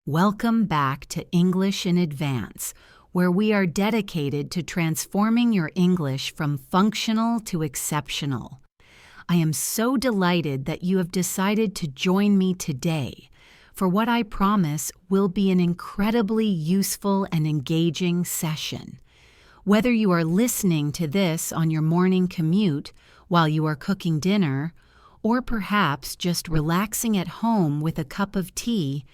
Welcome back to English in Advance, where we are dedicated to transforming your English from functional to exceptional. I am so delighted that you have decided to join me today for what I promise will be an incredibly useful and engaging session. Whether you are listening to this on your morning commute while you are cooking dinner, or perhaps just relaxing at home with a cup of tea,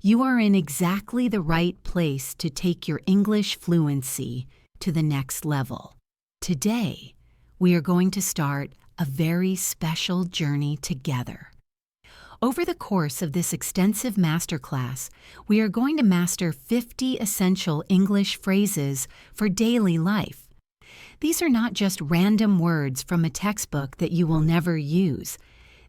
you are in exactly the right place to take your English fluency to the next level. Today, we are going to start a very special journey together. Over the course of this extensive masterclass, we are going to master 50 essential English phrases for daily life. These are not just random words from a textbook that you will never use.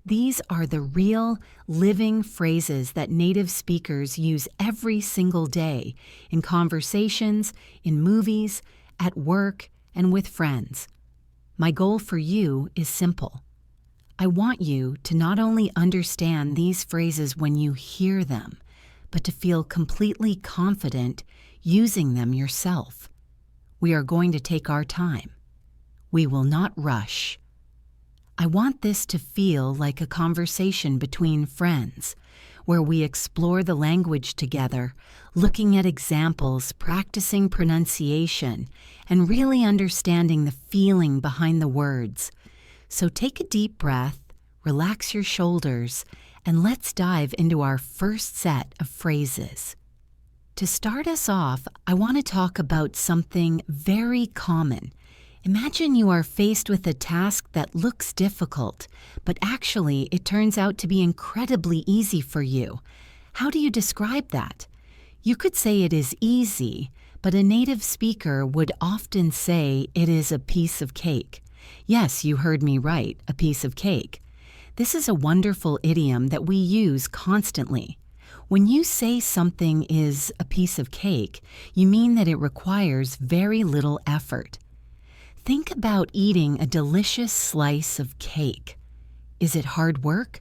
These are the real, living phrases that native speakers use every single day in conversations, in movies, at work, and with friends. My goal for you is simple. I want you to not only understand these phrases when you hear them, but to feel completely confident using them yourself. We are going to take our time. We will not rush. I want this to feel like a conversation between friends, where we explore the language together, looking at examples, practicing pronunciation, and really understanding the feeling behind the words. So take a deep breath, relax your shoulders, and let's dive into our first set of phrases. To start us off, I want to talk about something very common. Imagine you are faced with a task that looks difficult, but actually it turns out to be incredibly easy for you. How do you describe that? You could say it is easy, but a native speaker would often say it is a piece of cake. Yes, you heard me right, a piece of cake. This is a wonderful idiom that we use constantly. When you say something is a piece of cake, you mean that it requires very little effort. Think about eating a delicious slice of cake. Is it hard work?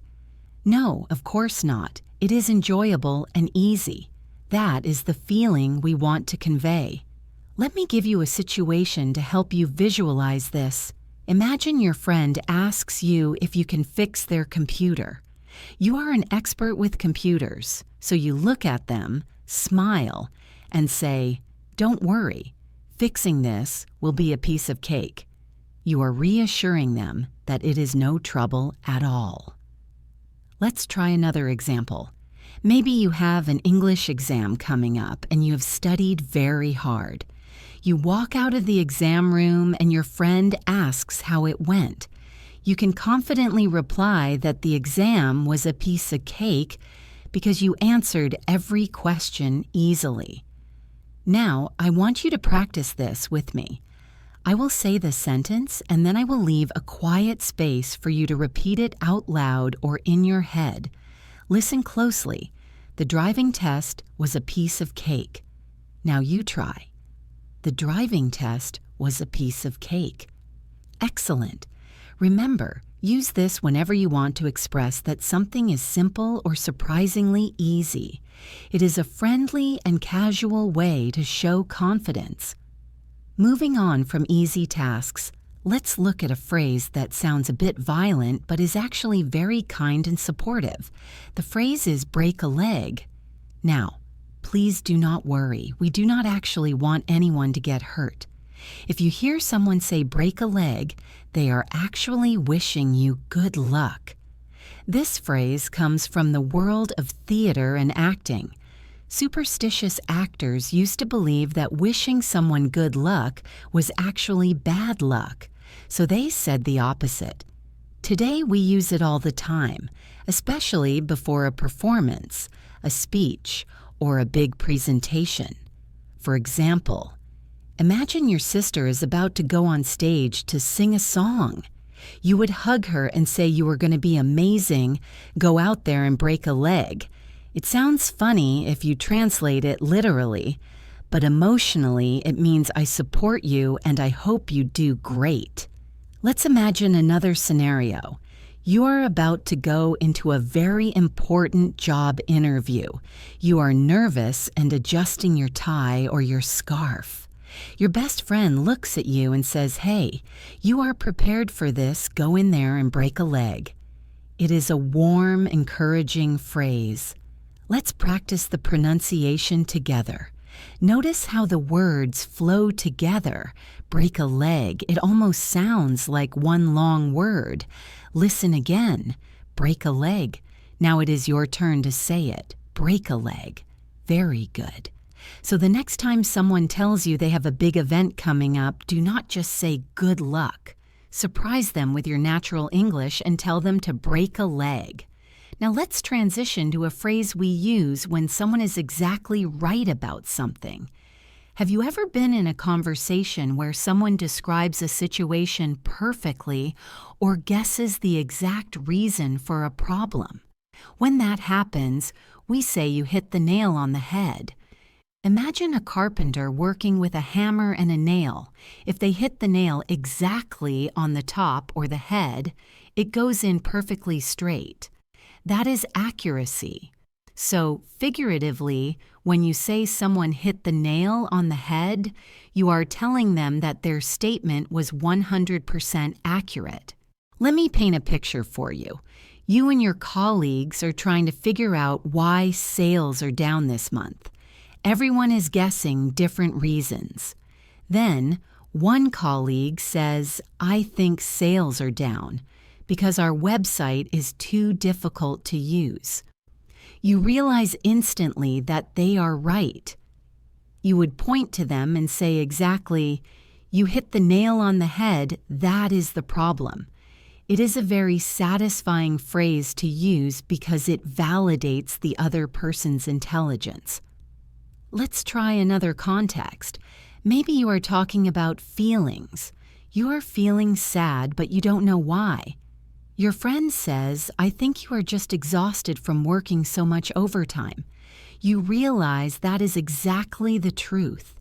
No, of course not. It is enjoyable and easy. That is the feeling we want to convey. Let me give you a situation to help you visualize this. Imagine your friend asks you if you can fix their computer. You are an expert with computers, so you look at them, smile, and say, "Don't worry. Fixing this will be a piece of cake." You are reassuring them that it is no trouble at all. Let's try another example. Maybe you have an English exam coming up and you have studied very hard. You walk out of the exam room and your friend asks how it went. You can confidently reply that the exam was a piece of cake because you answered every question easily. Now, I want you to practice this with me. I will say the sentence and then I will leave a quiet space for you to repeat it out loud or in your head. Listen closely. The driving test was a piece of cake. Now you try. The driving test was a piece of cake. Excellent. Remember, use this whenever you want to express that something is simple or surprisingly easy. It is a friendly and casual way to show confidence. Moving on from easy tasks, let's look at a phrase that sounds a bit violent but is actually very kind and supportive. The phrase is break a leg. Now, please do not worry. We do not actually want anyone to get hurt. If you hear someone say break a leg, they are actually wishing you good luck. This phrase comes from the world of theater and acting. Superstitious actors used to believe that wishing someone good luck was actually bad luck, so they said the opposite. Today we use it all the time, especially before a performance, a speech, or a big presentation. For example, imagine your sister is about to go on stage to sing a song. You would hug her and say you were going to be amazing, go out there and break a leg. It sounds funny if you translate it literally, but emotionally it means I support you and I hope you do great. Let's imagine another scenario. You are about to go into a very important job interview. You are nervous and adjusting your tie or your scarf. Your best friend looks at you and says, "Hey, you are prepared for this. Go in there and break a leg." It is a warm, encouraging phrase. Let's practice the pronunciation together. Notice how the words flow together. Break a leg. It almost sounds like one long word. Listen again. Break a leg. Now it is your turn to say it. Break a leg. Very good. So the next time someone tells you they have a big event coming up, do not just say good luck. Surprise them with your natural English and tell them to break a leg. Now let's transition to a phrase we use when someone is exactly right about something. Have you ever been in a conversation where someone describes a situation perfectly or guesses the exact reason for a problem? When that happens, we say you hit the nail on the head. Imagine a carpenter working with a hammer and a nail. If they hit the nail exactly on the top or the head, it goes in perfectly straight. That is accuracy. So, figuratively, when you say someone hit the nail on the head, you are telling them that their statement was 100% accurate. Let me paint a picture for you. You and your colleagues are trying to figure out why sales are down this month. Everyone is guessing different reasons. Then, one colleague says, "I think sales are down because our website is too difficult to use." You realize instantly that they are right. You would point to them and say exactly, "You hit the nail on the head, that is the problem." It is a very satisfying phrase to use because it validates the other person's intelligence. Let's try another context. Maybe you are talking about feelings. You are feeling sad, but you don't know why. Your friend says, "I think you are just exhausted from working so much overtime." You realize that is exactly the truth.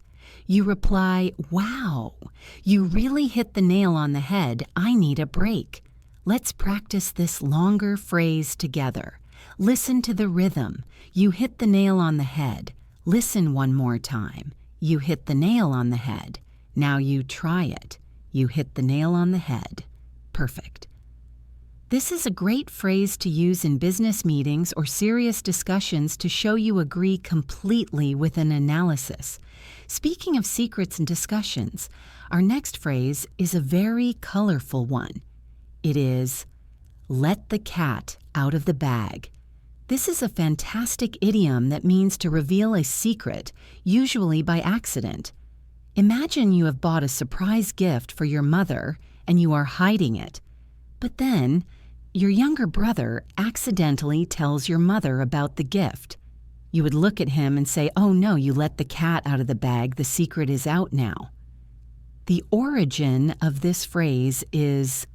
You reply, "Wow, you really hit the nail on the head. I need a break." Let's practice this longer phrase together. Listen to the rhythm. You hit the nail on the head. Listen one more time. You hit the nail on the head. Now you try it. You hit the nail on the head. Perfect. This is a great phrase to use in business meetings or serious discussions to show you agree completely with an analysis. Speaking of secrets and discussions, our next phrase is a very colorful one. It is, "Let the cat out of the bag." This is a fantastic idiom that means to reveal a secret, usually by accident. Imagine you have bought a surprise gift for your mother and you are hiding it. But then, your younger brother accidentally tells your mother about the gift. You would look at him and say, "Oh no, you let the cat out of the bag, the secret is out now." The origin of this phrase is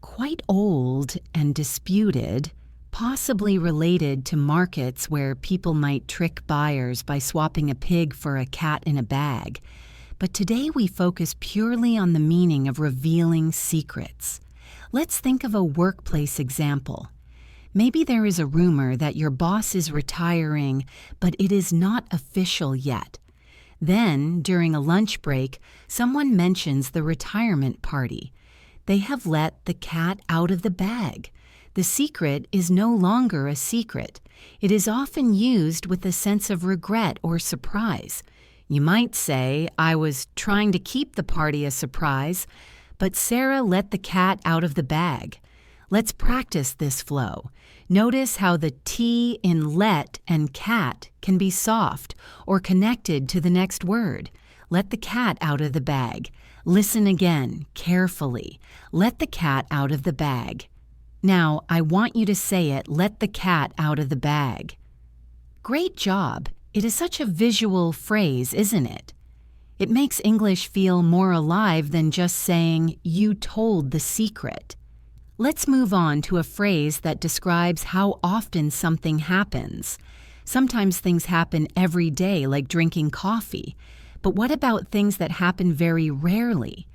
quite old and disputed, possibly related to markets where people might trick buyers by swapping a pig for a cat in a bag. But today we focus purely on the meaning of revealing secrets. Let's think of a workplace example. Maybe there is a rumor that your boss is retiring, but it is not official yet. Then, during a lunch break, someone mentions the retirement party. They have let the cat out of the bag. The secret is no longer a secret. It is often used with a sense of regret or surprise. You might say, "I was trying to keep the party a surprise, but Sarah let the cat out of the bag." Let's practice this flow. Notice how the T in let and cat can be soft or connected to the next word. Let the cat out of the bag. Listen again, carefully. Let the cat out of the bag. Now, I want you to say it, "Let the cat out of the bag." Great job. It is such a visual phrase, isn't it? It makes English feel more alive than just saying, "You told the secret." Let's move on to a phrase that describes how often something happens. Sometimes things happen every day, like drinking coffee. But what about things that happen very rarely?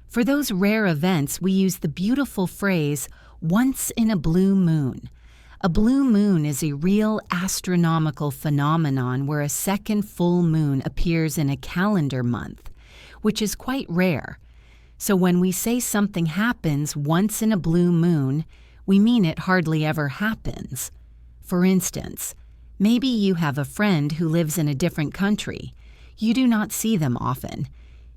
For those rare events, we use the beautiful phrase, once in a blue moon. A blue moon is a real astronomical phenomenon where a second full moon appears in a calendar month, which is quite rare. So when we say something happens once in a blue moon, we mean it hardly ever happens. For instance, maybe you have a friend who lives in a different country. You do not see them often.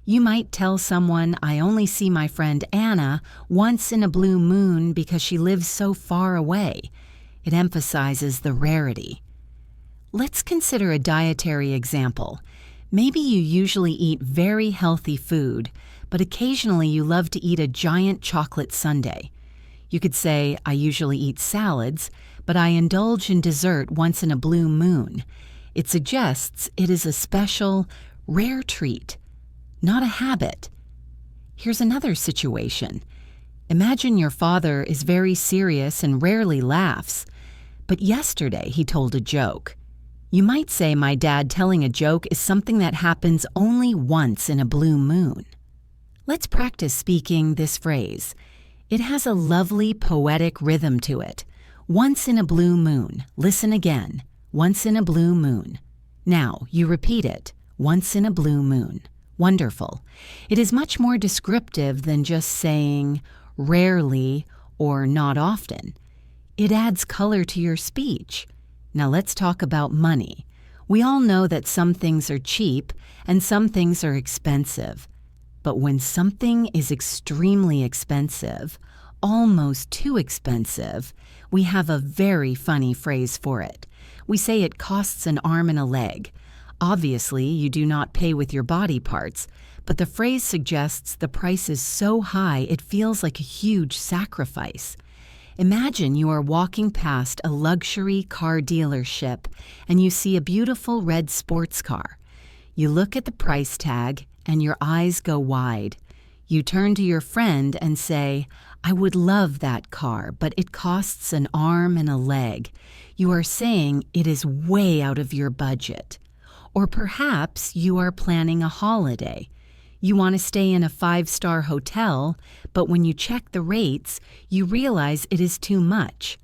You might tell someone, I only see my friend Anna once in a blue moon because she lives so far away. It emphasizes the rarity. Let's consider a dietary example. Maybe you usually eat very healthy food, but occasionally you love to eat a giant chocolate sundae. You could say, I usually eat salads, but I indulge in dessert once in a blue moon. It suggests it is a special, rare treat, not a habit. Here's another situation. Imagine your father is very serious and rarely laughs, but yesterday he told a joke. You might say my dad telling a joke is something that happens only once in a blue moon. Let's practice speaking this phrase. It has a lovely poetic rhythm to it. Once in a blue moon. Listen again. Once in a blue moon. Now, you repeat it. Once in a blue moon. Wonderful. It is much more descriptive than just saying rarely or not often. It adds color to your speech. Now let's talk about money. We all know that some things are cheap and some things are expensive. But when something is extremely expensive, almost too expensive, we have a very funny phrase for it. We say it costs an arm and a leg. Obviously, you do not pay with your body parts, but the phrase suggests the price is so high it feels like a huge sacrifice. Imagine you are walking past a luxury car dealership and you see a beautiful red sports car. You look at the price tag and your eyes go wide. You turn to your friend and say, I would love that car, but it costs an arm and a leg. You are saying it is way out of your budget. Or perhaps you are planning a holiday. You want to stay in a 5-star hotel, but when you check the rates, you realize it is too much.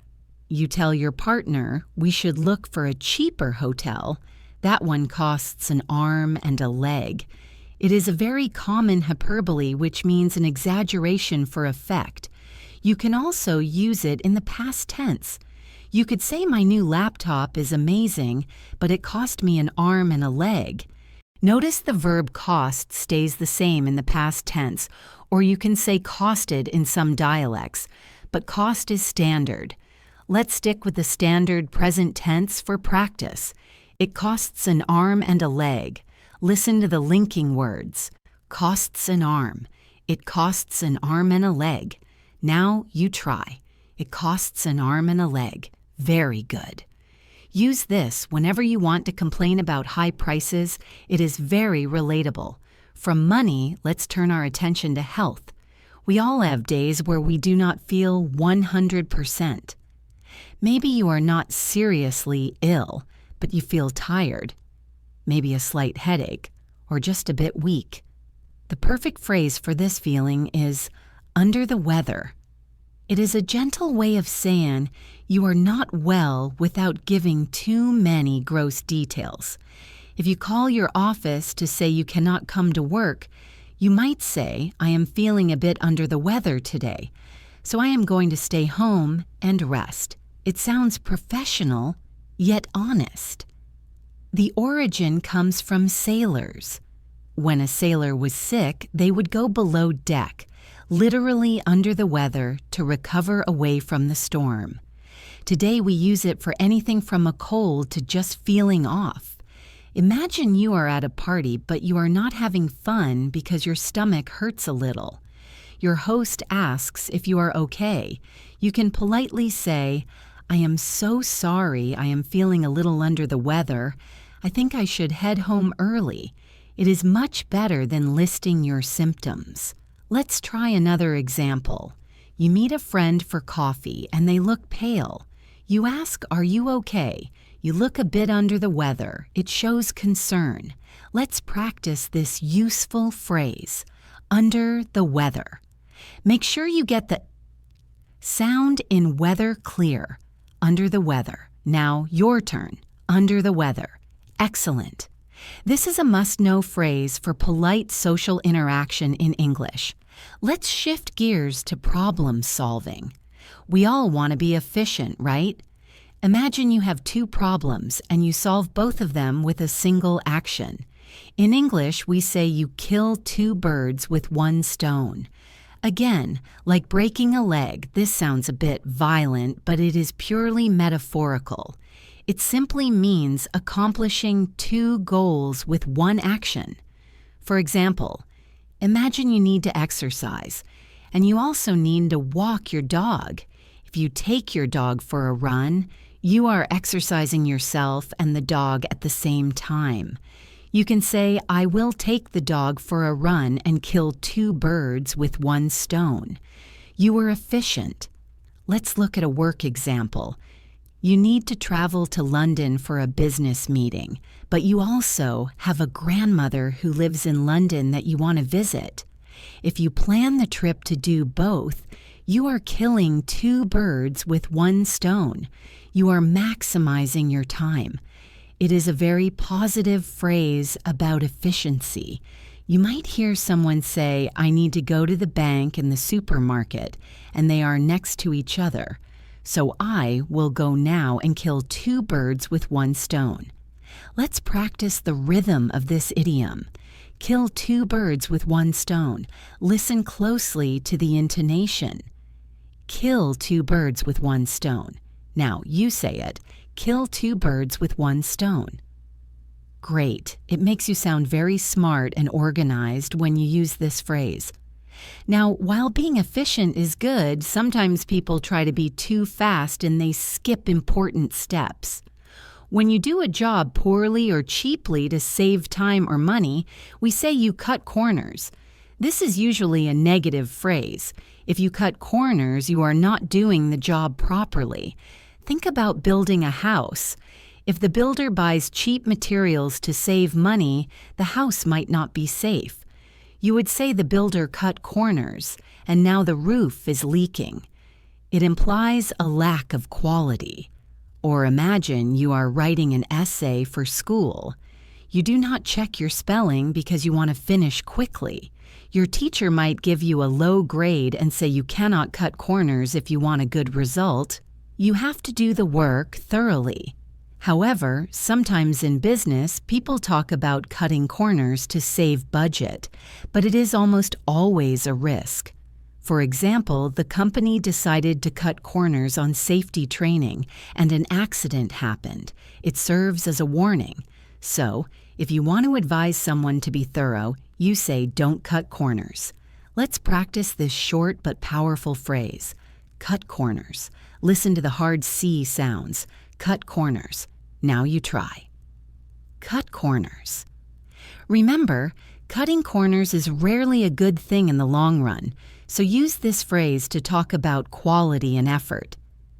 You tell your partner, we should look for a cheaper hotel. That one costs an arm and a leg. It is a very common hyperbole, which means an exaggeration for effect. You can also use it in the past tense. You could say my new laptop is amazing, but it cost me an arm and a leg. Notice the verb cost stays the same in the past tense, or you can say costed in some dialects, but cost is standard. Let's stick with the standard present tense for practice. It costs an arm and a leg. Listen to the linking words. Costs an arm. It costs an arm and a leg. Now you try. It costs an arm and a leg. Very good. Use this whenever you want to complain about high prices. It is very relatable. From money, let's turn our attention to health. We all have days where we do not feel 100%. Maybe you are not seriously ill, but you feel tired. Maybe a slight headache, or just a bit weak. The perfect phrase for this feeling is under the weather. It is a gentle way of saying you are not well without giving too many gross details. If you call your office to say you cannot come to work, you might say, I am feeling a bit under the weather today, so I am going to stay home and rest. It sounds professional, yet honest. The origin comes from sailors. When a sailor was sick, they would go below deck, literally under the weather, to recover away from the storm. Today we use it for anything from a cold to just feeling off. Imagine you are at a party, but you are not having fun because your stomach hurts a little. Your host asks if you are okay. You can politely say, I am so sorry, I am feeling a little under the weather. I think I should head home early. It is much better than listing your symptoms. Let's try another example. You meet a friend for coffee and they look pale. You ask, are you okay? You look a bit under the weather. It shows concern. Let's practice this useful phrase, under the weather. Make sure you get the Sound in weather clear. Under the weather. Now your turn. Under the weather. Excellent. This is a must-know phrase for polite social interaction in English. Let's shift gears to problem solving. We all want to be efficient, right? Imagine you have two problems and you solve both of them with a single action. In English, we say you kill two birds with one stone. Again, like breaking a leg, this sounds a bit violent, but it is purely metaphorical. It simply means accomplishing two goals with one action. For example, imagine you need to exercise, and you also need to walk your dog. If you take your dog for a run, you are exercising yourself and the dog at the same time. You can say, I will take the dog for a run and kill two birds with one stone. You were efficient. Let's look at a work example. You need to travel to London for a business meeting, but you also have a grandmother who lives in London that you want to visit. If you plan the trip to do both, you are killing two birds with one stone. You are maximizing your time. It is a very positive phrase about efficiency. You might hear someone say, I need to go to the bank and the supermarket, and they are next to each other. So I will go now and kill two birds with one stone. Let's practice the rhythm of this idiom. Kill two birds with one stone. Listen closely to the intonation. Kill two birds with one stone. Now you say it. Kill two birds with one stone. Great. It makes you sound very smart and organized when you use this phrase. Now, while being efficient is good, sometimes people try to be too fast and they skip important steps. When you do a job poorly or cheaply to save time or money, we say you cut corners. This is usually a negative phrase. If you cut corners, you are not doing the job properly. Think about building a house. If the builder buys cheap materials to save money, the house might not be safe. You would say the builder cut corners, and now the roof is leaking. It implies a lack of quality. Or imagine you are writing an essay for school. You do not check your spelling because you want to finish quickly. Your teacher might give you a low grade and say you cannot cut corners if you want a good result. You have to do the work thoroughly. However, sometimes in business, people talk about cutting corners to save budget, but it is almost always a risk. For example, the company decided to cut corners on safety training, and an accident happened. It serves as a warning. So, if you want to advise someone to be thorough, you say don't cut corners. Let's practice this short but powerful phrase. Cut corners. Listen to the hard C sounds. Cut corners. Now you try. Cut corners. Remember, cutting corners is rarely a good thing in the long run, so use this phrase to talk about quality and effort.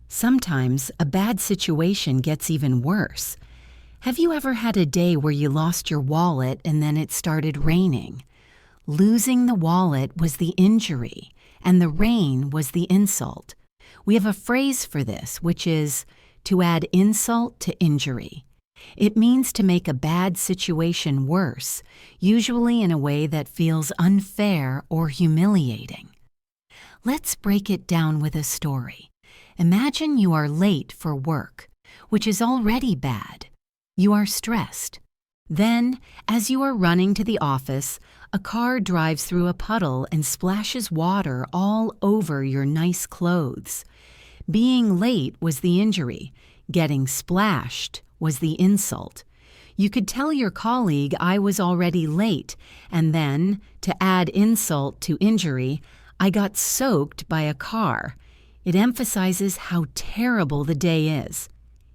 Sometimes a bad situation gets even worse. Have you ever had a day where you lost your wallet and then it started raining? Losing the wallet was the injury, and the rain was the insult. We have a phrase for this, which is to add insult to injury. It means to make a bad situation worse, usually in a way that feels unfair or humiliating. Let's break it down with a story. Imagine you are late for work, which is already bad. You are stressed. Then, as you are running to the office, a car drives through a puddle and splashes water all over your nice clothes. Being late was the injury. Getting splashed was the insult. You could tell your colleague I was already late, and then, to add insult to injury, I got soaked by a car. It emphasizes how terrible the day is.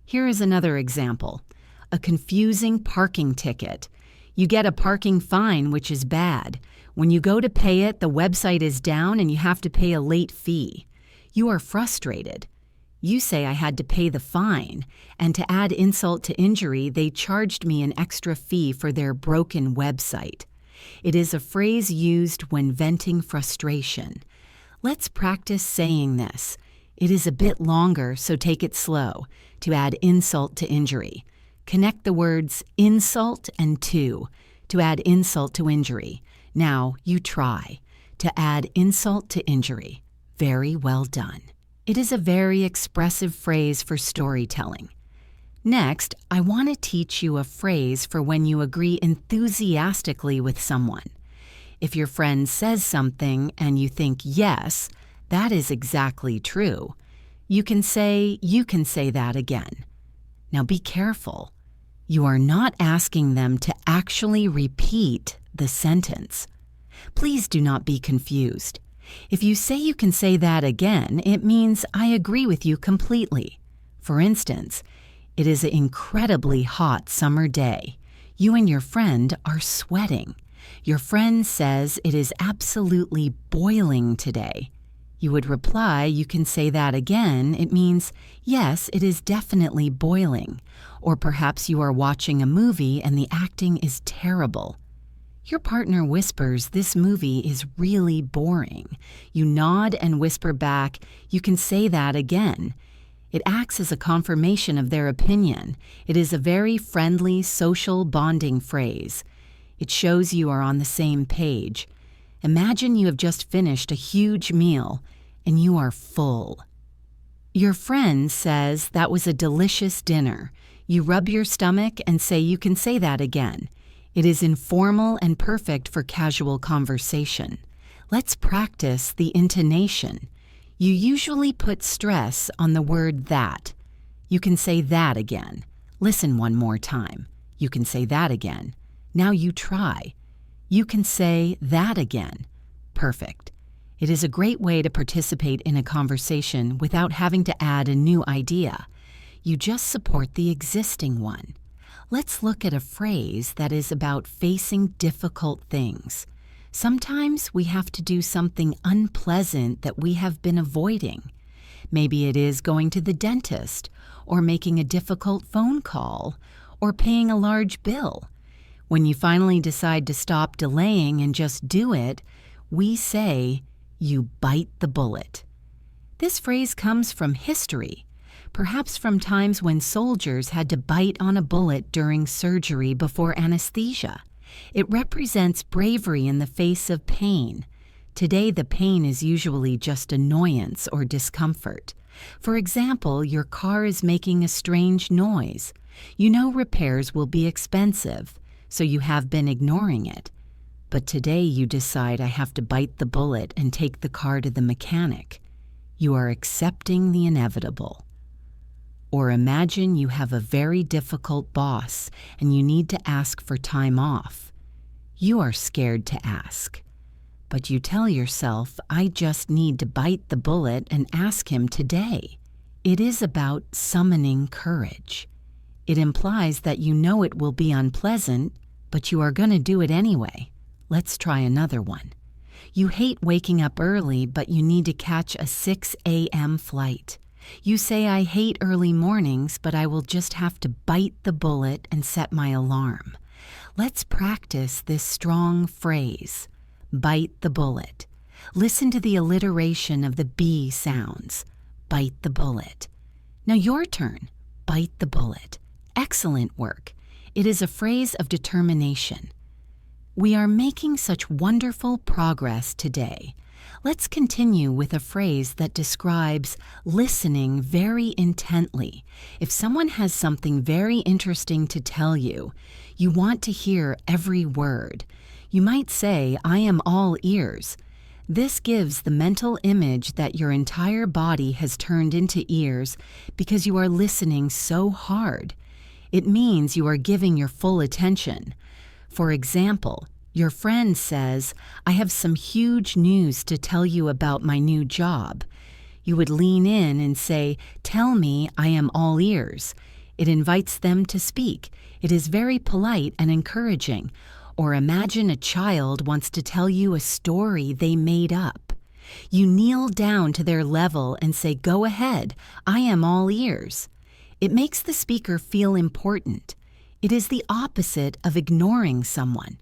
Here is another example. A confusing parking ticket. You get a parking fine, which is bad. When you go to pay it, the website is down and you have to pay a late fee. You are frustrated. You say I had to pay the fine, and to add insult to injury, they charged me an extra fee for their broken website. It is a phrase used when venting frustration. Let's practice saying this. It is a bit longer, so take it slow to add insult to injury. Connect the words insult and to add insult to injury. Now you try to add insult to injury. Very well done. It is a very expressive phrase for storytelling. Next, I want to teach you a phrase for when you agree enthusiastically with someone. If your friend says something and you think, yes, that is exactly true, you can say that again. Now be careful. You are not asking them to actually repeat the sentence. Please do not be confused. If you say you can say that again, it means I agree with you completely. For instance, it is an incredibly hot summer day. You and your friend are sweating. Your friend says it is absolutely boiling today. You would reply, you can say that again. It means, yes, it is definitely boiling. Or perhaps you are watching a movie and the acting is terrible. Your partner whispers, this movie is really boring. You nod and whisper back, you can say that again. It acts as a confirmation of their opinion. It is a very friendly, social bonding phrase. It shows you are on the same page. Imagine you have just finished a huge meal and you are full. Your friend says that was a delicious dinner. You rub your stomach and say you can say that again. It is informal and perfect for casual conversation. Let's practice the intonation. You usually put stress on the word that. You can say that again. Listen one more time. You can say that again. Now you try. You can say that again. Perfect. It is a great way to participate in a conversation without having to add a new idea. You just support the existing one. Let's look at a phrase that is about facing difficult things. Sometimes we have to do something unpleasant that we have been avoiding. Maybe it is going to the dentist, or making a difficult phone call, or paying a large bill. When you finally decide to stop delaying and just do it, we say, you bite the bullet. This phrase comes from history. Perhaps from times when soldiers had to bite on a bullet during surgery before anesthesia. It represents bravery in the face of pain. Today, the pain is usually just annoyance or discomfort. For example, your car is making a strange noise. You know repairs will be expensive, so you have been ignoring it. But today you decide I have to bite the bullet and take the car to the mechanic. You are accepting the inevitable. Or imagine you have a very difficult boss and you need to ask for time off. You are scared to ask. But you tell yourself, I just need to bite the bullet and ask him today. It is about summoning courage. It implies that you know it will be unpleasant, but you are going to do it anyway. Let's try another one. You hate waking up early, but you need to catch a 6 a.m. flight. You say, I hate early mornings, but I will just have to bite the bullet and set my alarm. Let's practice this strong phrase, bite the bullet. Listen to the alliteration of the B sounds. Bite the bullet. Now your turn. Bite the bullet. Excellent work. It is a phrase of determination. We are making such wonderful progress today. Let's continue with a phrase that describes listening very intently. If someone has something very interesting to tell you, you want to hear every word. You might say, I am all ears. This gives the mental image that your entire body has turned into ears because you are listening so hard. It means you are giving your full attention. For example, your friend says, I have some huge news to tell you about my new job. You would lean in and say, tell me, I am all ears. It invites them to speak. It is very polite and encouraging. Or imagine a child wants to tell you a story they made up. You kneel down to their level and say, go ahead, I am all ears. It makes the speaker feel important. It is the opposite of ignoring someone.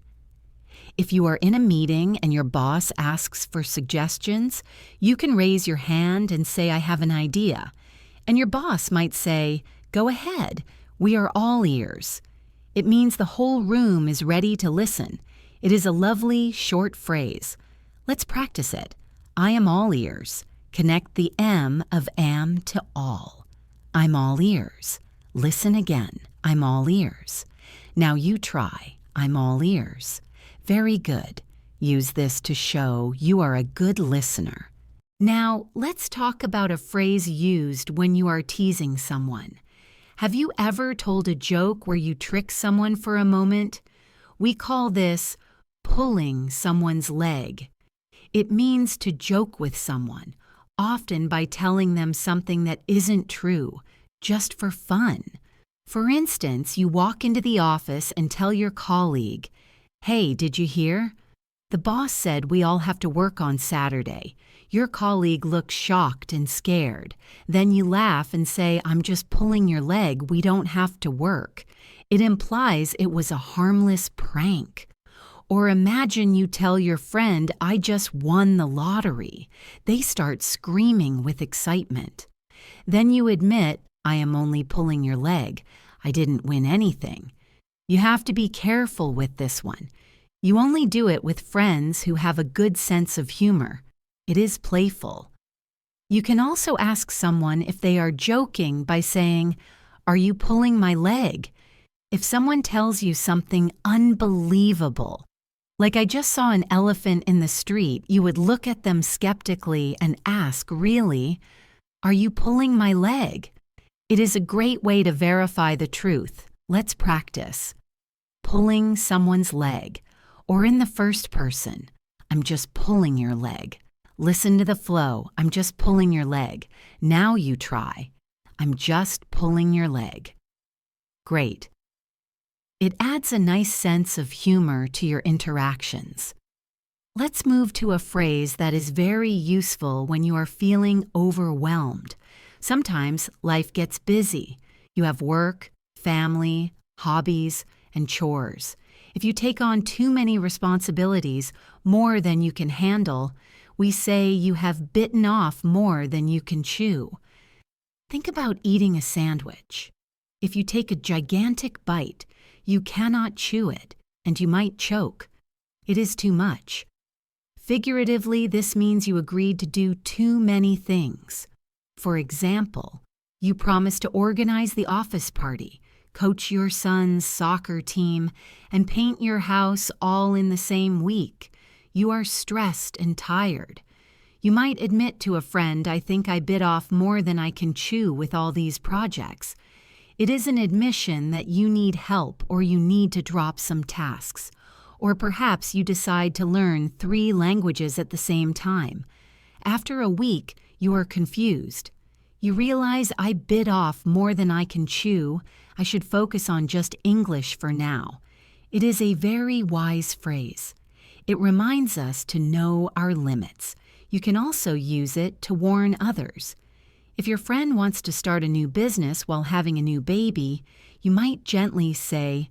If you are in a meeting and your boss asks for suggestions, you can raise your hand and say, I have an idea. And your boss might say, go ahead, we are all ears. It means the whole room is ready to listen. It is a lovely, short phrase. Let's practice it. I am all ears. Connect the M of am to all. I'm all ears. Listen again. I'm all ears. Now you try. I'm all ears. Very good. Use this to show you are a good listener. Now, let's talk about a phrase used when you are teasing someone. Have you ever told a joke where you trick someone for a moment? We call this pulling someone's leg. It means to joke with someone, often by telling them something that isn't true, just for fun. For instance, you walk into the office and tell your colleague, hey, did you hear? The boss said we all have to work on Saturday. Your colleague looks shocked and scared. Then you laugh and say, I'm just pulling your leg, we don't have to work. It implies it was a harmless prank. Or imagine you tell your friend, I just won the lottery. They start screaming with excitement. Then you admit, I am only pulling your leg. I didn't win anything. You have to be careful with this one. You only do it with friends who have a good sense of humor. It is playful. You can also ask someone if they are joking by saying, are you pulling my leg? If someone tells you something unbelievable, like I just saw an elephant in the street, you would look at them skeptically and ask, really? Are you pulling my leg? It is a great way to verify the truth. Let's practice. Pulling someone's leg, or in the first person, I'm just pulling your leg. Listen to the flow. I'm just pulling your leg. Now you try. I'm just pulling your leg. Great. It adds a nice sense of humor to your interactions. Let's move to a phrase that is very useful when you are feeling overwhelmed. Sometimes life gets busy. You have work, family, hobbies, and chores. If you take on too many responsibilities, more than you can handle, we say you have bitten off more than you can chew. Think about eating a sandwich. If you take a gigantic bite, you cannot chew it, and you might choke. It is too much. Figuratively, this means you agreed to do too many things. For example, you promised to organize the office party, coach your son's soccer team, and paint your house all in the same week. You are stressed and tired. You might admit to a friend, I think I bit off more than I can chew with all these projects. It is an admission that you need help or you need to drop some tasks. Or perhaps you decide to learn 3 languages at the same time. After a week, you are confused. You realize I bit off more than I can chew. I should focus on just English for now. It is a very wise phrase. It reminds us to know our limits. You can also use it to warn others. If your friend wants to start a new business while having a new baby, you might gently say,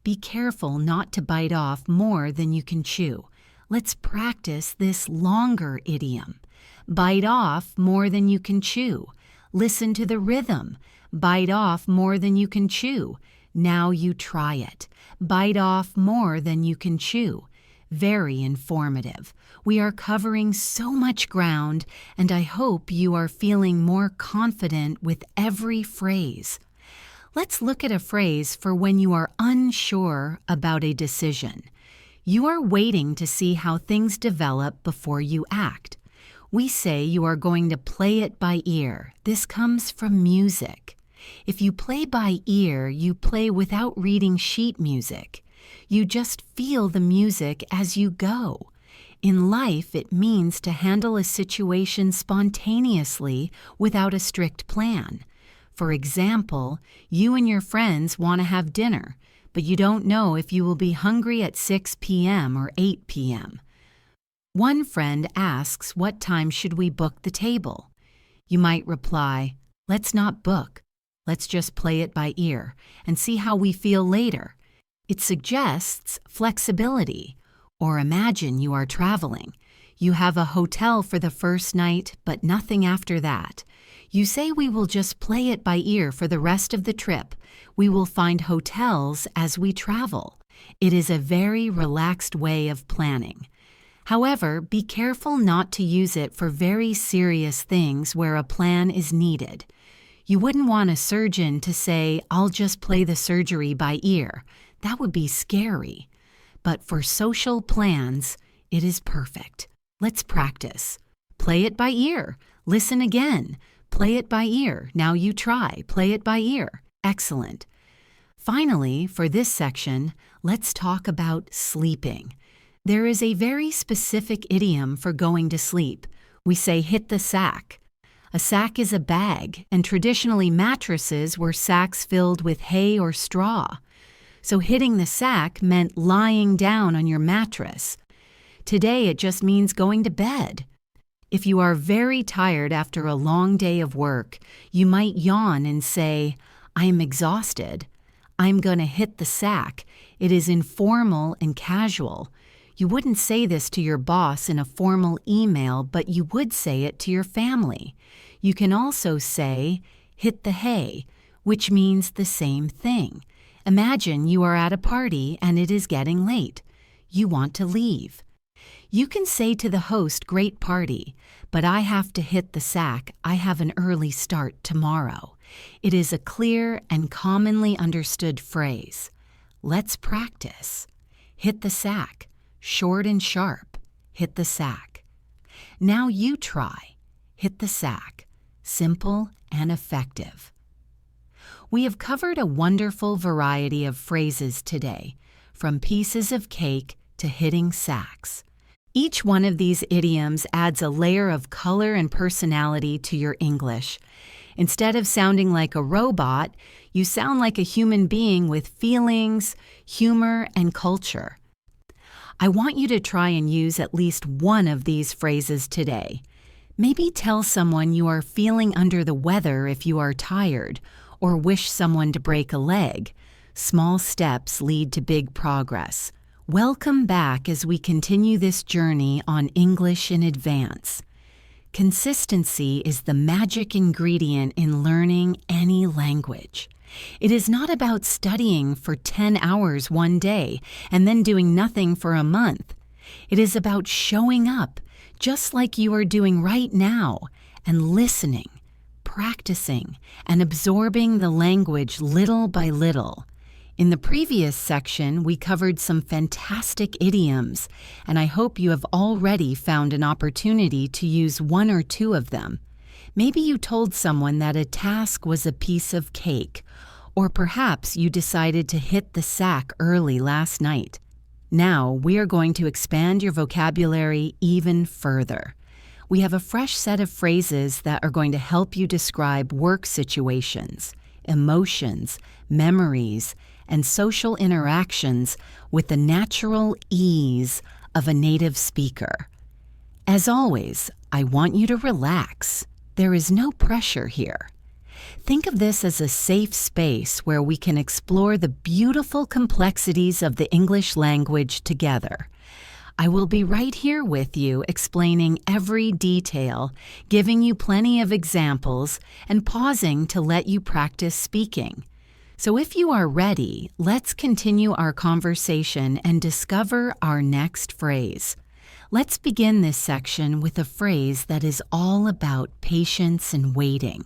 be careful not to bite off more than you can chew. Let's practice this longer idiom. Bite off more than you can chew. Listen to the rhythm. Bite off more than you can chew. Now you try it. Bite off more than you can chew. Very informative. We are covering so much ground, and I hope you are feeling more confident with every phrase. Let's look at a phrase for when you are unsure about a decision. You are waiting to see how things develop before you act. We say you are going to play it by ear. This comes from music. If you play by ear, you play without reading sheet music. You just feel the music as you go. In life, it means to handle a situation spontaneously without a strict plan. For example, you and your friends want to have dinner, but you don't know if you will be hungry at 6 p.m. or 8 p.m. One friend asks, what time should we book the table? You might reply, let's not book. Let's just play it by ear and see how we feel later. It suggests flexibility. Or imagine you are traveling. You have a hotel for the first night, but nothing after that. You say we will just play it by ear for the rest of the trip. We will find hotels as we travel. It is a very relaxed way of planning. However, be careful not to use it for very serious things where a plan is needed. You wouldn't want a surgeon to say, "I'll just play the surgery by ear." That would be scary. But for social plans, it is perfect. Let's practice. Play it by ear. Listen again. Play it by ear. Now you try. Play it by ear. Excellent. Finally, for this section, let's talk about sleeping. There is a very specific idiom for going to sleep. We say hit the sack. A sack is a bag, and traditionally mattresses were sacks filled with hay or straw. So hitting the sack meant lying down on your mattress. Today it just means going to bed. If you are very tired after a long day of work, you might yawn and say, "I am exhausted. I'm going to hit the sack." It is informal and casual. You wouldn't say this to your boss in a formal email, but you would say it to your family. You can also say, "hit the hay," which means the same thing. Imagine you are at a party and it is getting late. You want to leave. You can say to the host, "Great party, but I have to hit the sack. I have an early start tomorrow." It is a clear and commonly understood phrase. Let's practice. Hit the sack. Short and sharp. Hit the sack. Now you try. Hit the sack. Simple and effective. We have covered a wonderful variety of phrases today, from pieces of cake to hitting sacks. Each one of these idioms adds a layer of color and personality to your English. Instead of sounding like a robot, you sound like a human being with feelings, humor, and culture. I want you to try and use at least one of these phrases today. Maybe tell someone you are feeling under the weather if you are tired, or wish someone to break a leg. Small steps lead to big progress. Welcome back as we continue this journey on English in Advance. Consistency is the magic ingredient in learning any language. It is not about studying for 10 hours one day and then doing nothing for a month. It is about showing up, just like you are doing right now, and listening, practicing, and absorbing the language little by little. In the previous section, we covered some fantastic idioms, and I hope you have already found an opportunity to use one or two of them. Maybe you told someone that a task was a piece of cake, or perhaps you decided to hit the sack early last night. Now, we are going to expand your vocabulary even further. We have a fresh set of phrases that are going to help you describe work situations, emotions, memories, and social interactions with the natural ease of a native speaker. As always, I want you to relax. There is no pressure here. Think of this as a safe space where we can explore the beautiful complexities of the English language together. I will be right here with you explaining every detail, giving you plenty of examples, and pausing to let you practice speaking. So if you are ready, let's continue our conversation and discover our next phrase. Let's begin this section with a phrase that is all about patience and waiting.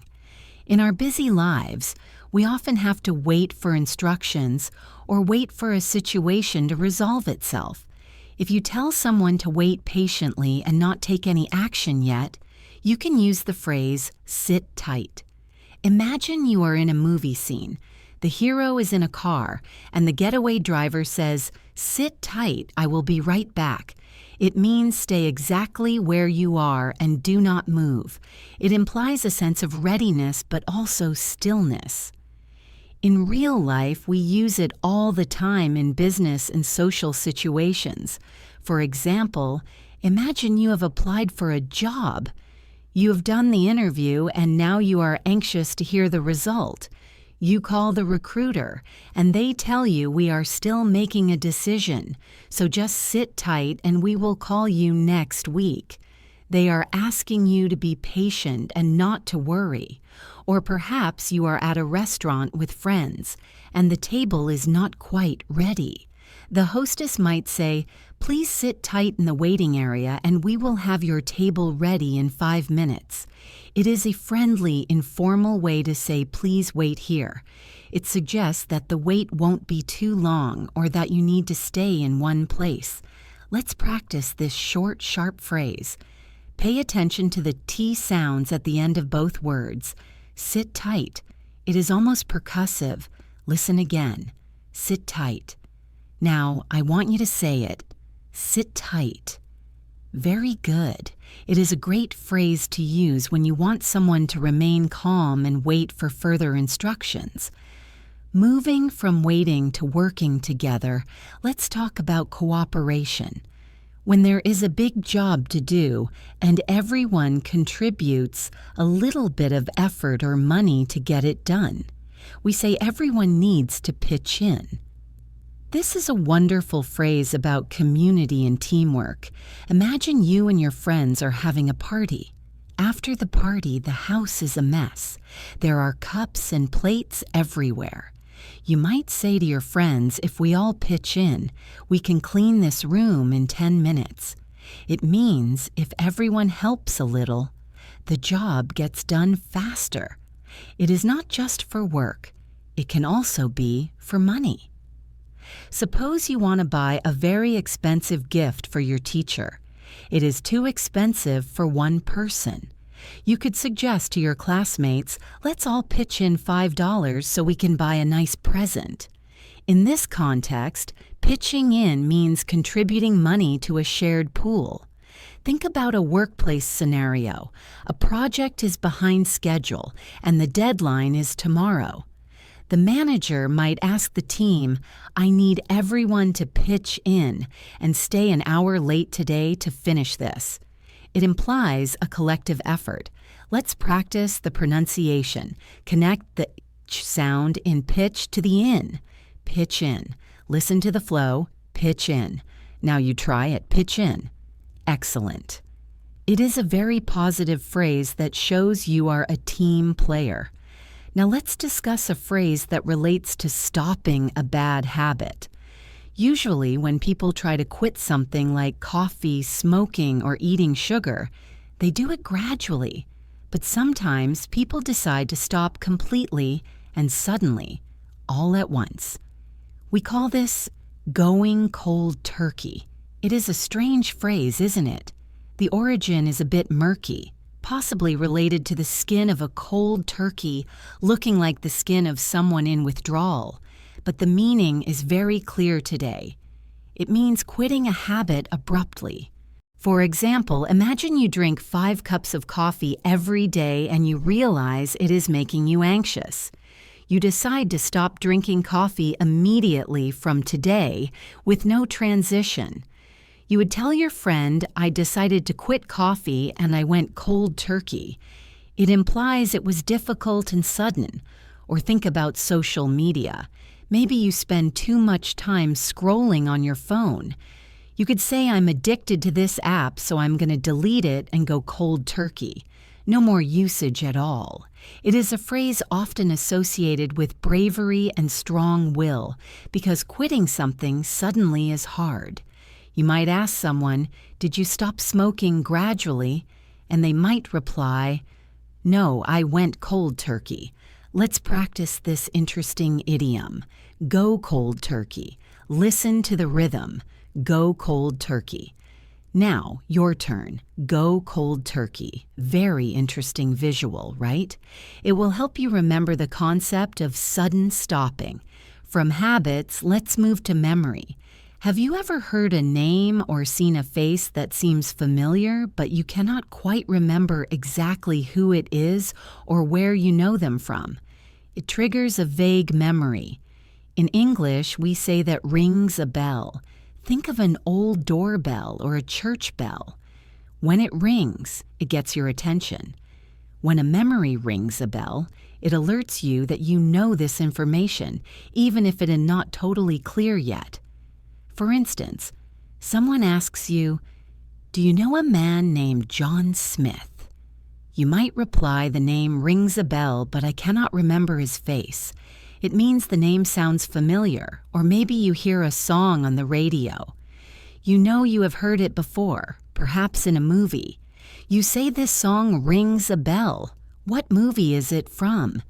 In our busy lives, we often have to wait for instructions or wait for a situation to resolve itself. If you tell someone to wait patiently and not take any action yet, you can use the phrase, "sit tight." Imagine you are in a movie scene. The hero is in a car, and the getaway driver says, "Sit tight, I will be right back." It means stay exactly where you are and do not move. It implies a sense of readiness, but also stillness. In real life, we use it all the time in business and social situations. For example, imagine you have applied for a job. You have done the interview, and now you are anxious to hear the result. You call the recruiter, and they tell you we are still making a decision, so just sit tight and we will call you next week. They are asking you to be patient and not to worry. Or perhaps you are at a restaurant with friends, and the table is not quite ready. The hostess might say, "Please sit tight in the waiting area and we will have your table ready in 5 minutes." It is a friendly, informal way to say, "Please wait here." It suggests that the wait won't be too long or that you need to stay in one place. Let's practice this short, sharp phrase. Pay attention to the T sounds at the end of both words. Sit tight. It is almost percussive. Listen again. Sit tight. Now, I want you to say it. Sit tight. Very good. It is a great phrase to use when you want someone to remain calm and wait for further instructions. Moving from waiting to working together, let's talk about cooperation. When there is a big job to do and everyone contributes a little bit of effort or money to get it done, we say everyone needs to pitch in. This is a wonderful phrase about community and teamwork. Imagine you and your friends are having a party. After the party, the house is a mess. There are cups and plates everywhere. You might say to your friends, if we all pitch in, we can clean this room in 10 minutes. It means if everyone helps a little, the job gets done faster. It is not just for work. It can also be for money. Suppose you want to buy a very expensive gift for your teacher. It is too expensive for one person. You could suggest to your classmates, let's all pitch in $5 so we can buy a nice present. In this context, pitching in means contributing money to a shared pool. Think about a workplace scenario. A project is behind schedule and the deadline is tomorrow. The manager might ask the team, "I need everyone to pitch in and stay an hour late today to finish this." It implies a collective effort. Let's practice the pronunciation. Connect the ch sound in pitch to the in. Pitch in. Listen to the flow. Pitch in. Now you try it. Pitch in. Excellent. It is a very positive phrase that shows you are a team player. Now let's discuss a phrase that relates to stopping a bad habit. Usually when people try to quit something like coffee, smoking, or eating sugar, they do it gradually. But sometimes people decide to stop completely and suddenly, all at once. We call this going cold turkey. It is a strange phrase, isn't it? The origin is a bit murky, possibly related to the skin of a cold turkey looking like the skin of someone in withdrawal, but the meaning is very clear today. It means quitting a habit abruptly. For example, imagine you drink 5 cups of coffee every day and you realize it is making you anxious. You decide to stop drinking coffee immediately from today with no transition. You would tell your friend, "I decided to quit coffee and I went cold turkey." It implies it was difficult and sudden. Or think about social media. Maybe you spend too much time scrolling on your phone. You could say, "I'm addicted to this app, so I'm going to delete it and go cold turkey." No more usage at all. It is a phrase often associated with bravery and strong will because quitting something suddenly is hard. You might ask someone, "Did you stop smoking gradually?" And they might reply, "No, I went cold turkey." Let's practice this interesting idiom. Go cold turkey. Listen to the rhythm. Go cold turkey. Now, your turn. Go cold turkey. Very interesting visual, right? It will help you remember the concept of sudden stopping. From habits, let's move to memory. Have you ever heard a name or seen a face that seems familiar, but you cannot quite remember exactly who it is or where you know them from? It triggers a vague memory. In English, we say that rings a bell. Think of an old doorbell or a church bell. When it rings, it gets your attention. When a memory rings a bell, it alerts you that you know this information, even if it is not totally clear yet. For instance, someone asks you, "Do you know a man named John Smith?" You might reply, "The name rings a bell, but I cannot remember his face." It means the name sounds familiar, or maybe you hear a song on the radio. You know you have heard it before, perhaps in a movie. You say this song rings a bell. What movie is it from?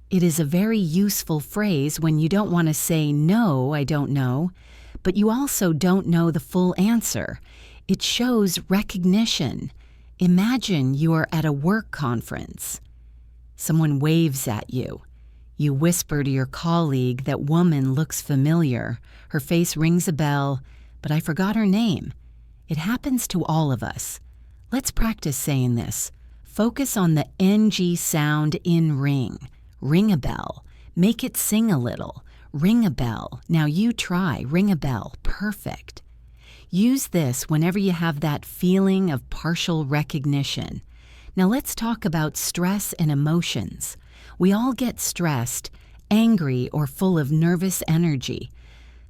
It is a very useful phrase when you don't want to say, "No, I don't know," but you also don't know the full answer. It shows recognition. Imagine you are at a work conference. Someone waves at you. You whisper to your colleague, "That woman looks familiar. Her face rings a bell, but I forgot her name." It happens to all of us. Let's practice saying this. Focus on the NG sound in ring. Ring a bell. Make it sing a little. Ring a bell. Now you try. Ring a bell. Perfect. Use this whenever you have that feeling of partial recognition. Now let's talk about stress and emotions. We all get stressed, angry, or full of nervous energy.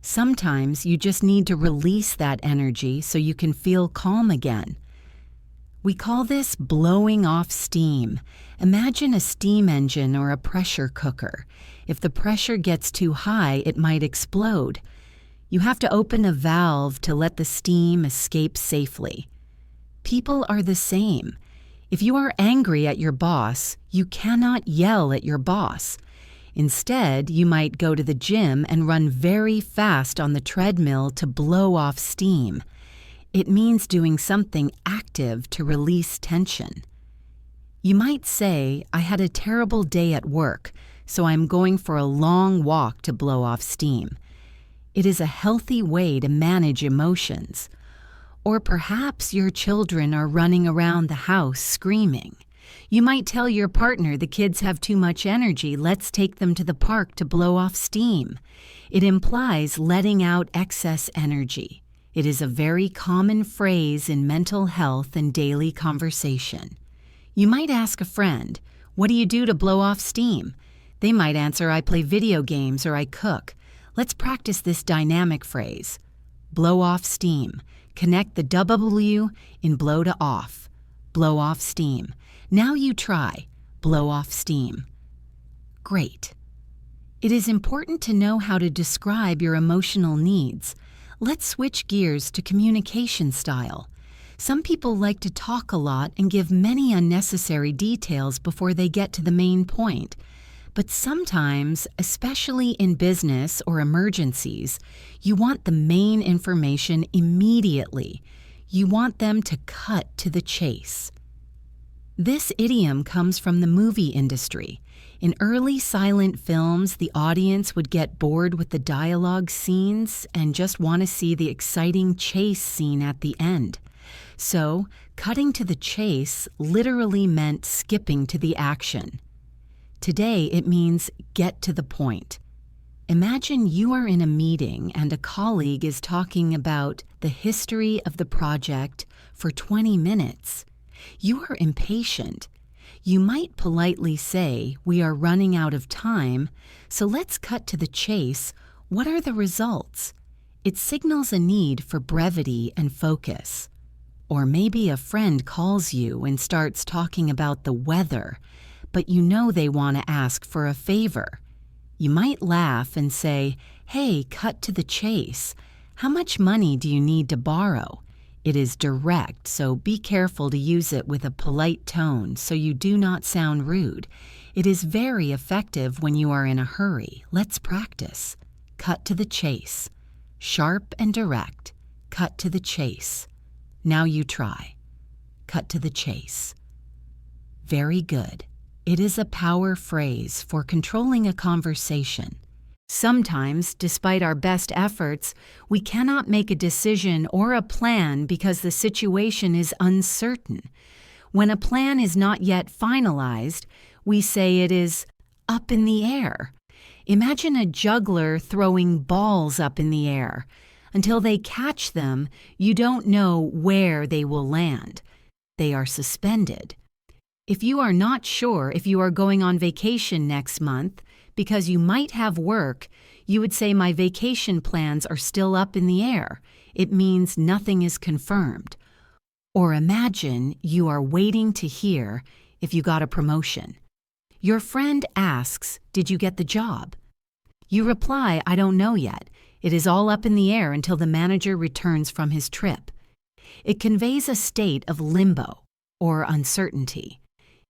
Sometimes you just need to release that energy so you can feel calm again. We call this blowing off steam. Imagine a steam engine or a pressure cooker. If the pressure gets too high, it might explode. You have to open a valve to let the steam escape safely. People are the same. If you are angry at your boss, you cannot yell at your boss. Instead, you might go to the gym and run very fast on the treadmill to blow off steam. It means doing something active to release tension. You might say, "I had a terrible day at work, so I'm going for a long walk to blow off steam." It is a healthy way to manage emotions. Or perhaps your children are running around the house screaming. You might tell your partner, "The kids have too much energy, let's take them to the park to blow off steam." It implies letting out excess energy. It is a very common phrase in mental health and daily conversation. You might ask a friend, "What do you do to blow off steam?" They might answer, "I play video games or I cook." Let's practice this dynamic phrase. Blow off steam. Connect the W in blow to off. Blow off steam. Now you try. Blow off steam. Great. It is important to know how to describe your emotional needs. Let's switch gears to communication style. Some people like to talk a lot and give many unnecessary details before they get to the main point. But sometimes, especially in business or emergencies, you want the main information immediately. You want them to cut to the chase. This idiom comes from the movie industry. In early silent films, the audience would get bored with the dialogue scenes and just want to see the exciting chase scene at the end. So, cutting to the chase literally meant skipping to the action. Today, it means get to the point. Imagine you are in a meeting and a colleague is talking about the history of the project for 20 minutes. You are impatient. You might politely say, "We are running out of time, so let's cut to the chase. What are the results?" It signals a need for brevity and focus. Or maybe a friend calls you and starts talking about the weather, but you know they want to ask for a favor. You might laugh and say, "Hey, cut to the chase. How much money do you need to borrow?" It is direct, so be careful to use it with a polite tone so you do not sound rude. It is very effective when you are in a hurry. Let's practice. Cut to the chase. Sharp and direct. Cut to the chase. Now you try. Cut to the chase. Very good. It is a power phrase for controlling a conversation. Sometimes, despite our best efforts, we cannot make a decision or a plan because the situation is uncertain. When a plan is not yet finalized, we say it is up in the air. Imagine a juggler throwing balls up in the air. Until they catch them, you don't know where they will land. They are suspended. If you are not sure if you are going on vacation next month because you might have work, you would say my vacation plans are still up in the air. It means nothing is confirmed. Or imagine you are waiting to hear if you got a promotion. Your friend asks, "Did you get the job?" You reply, "I don't know yet. It is all up in the air until the manager returns from his trip." It conveys a state of limbo or uncertainty.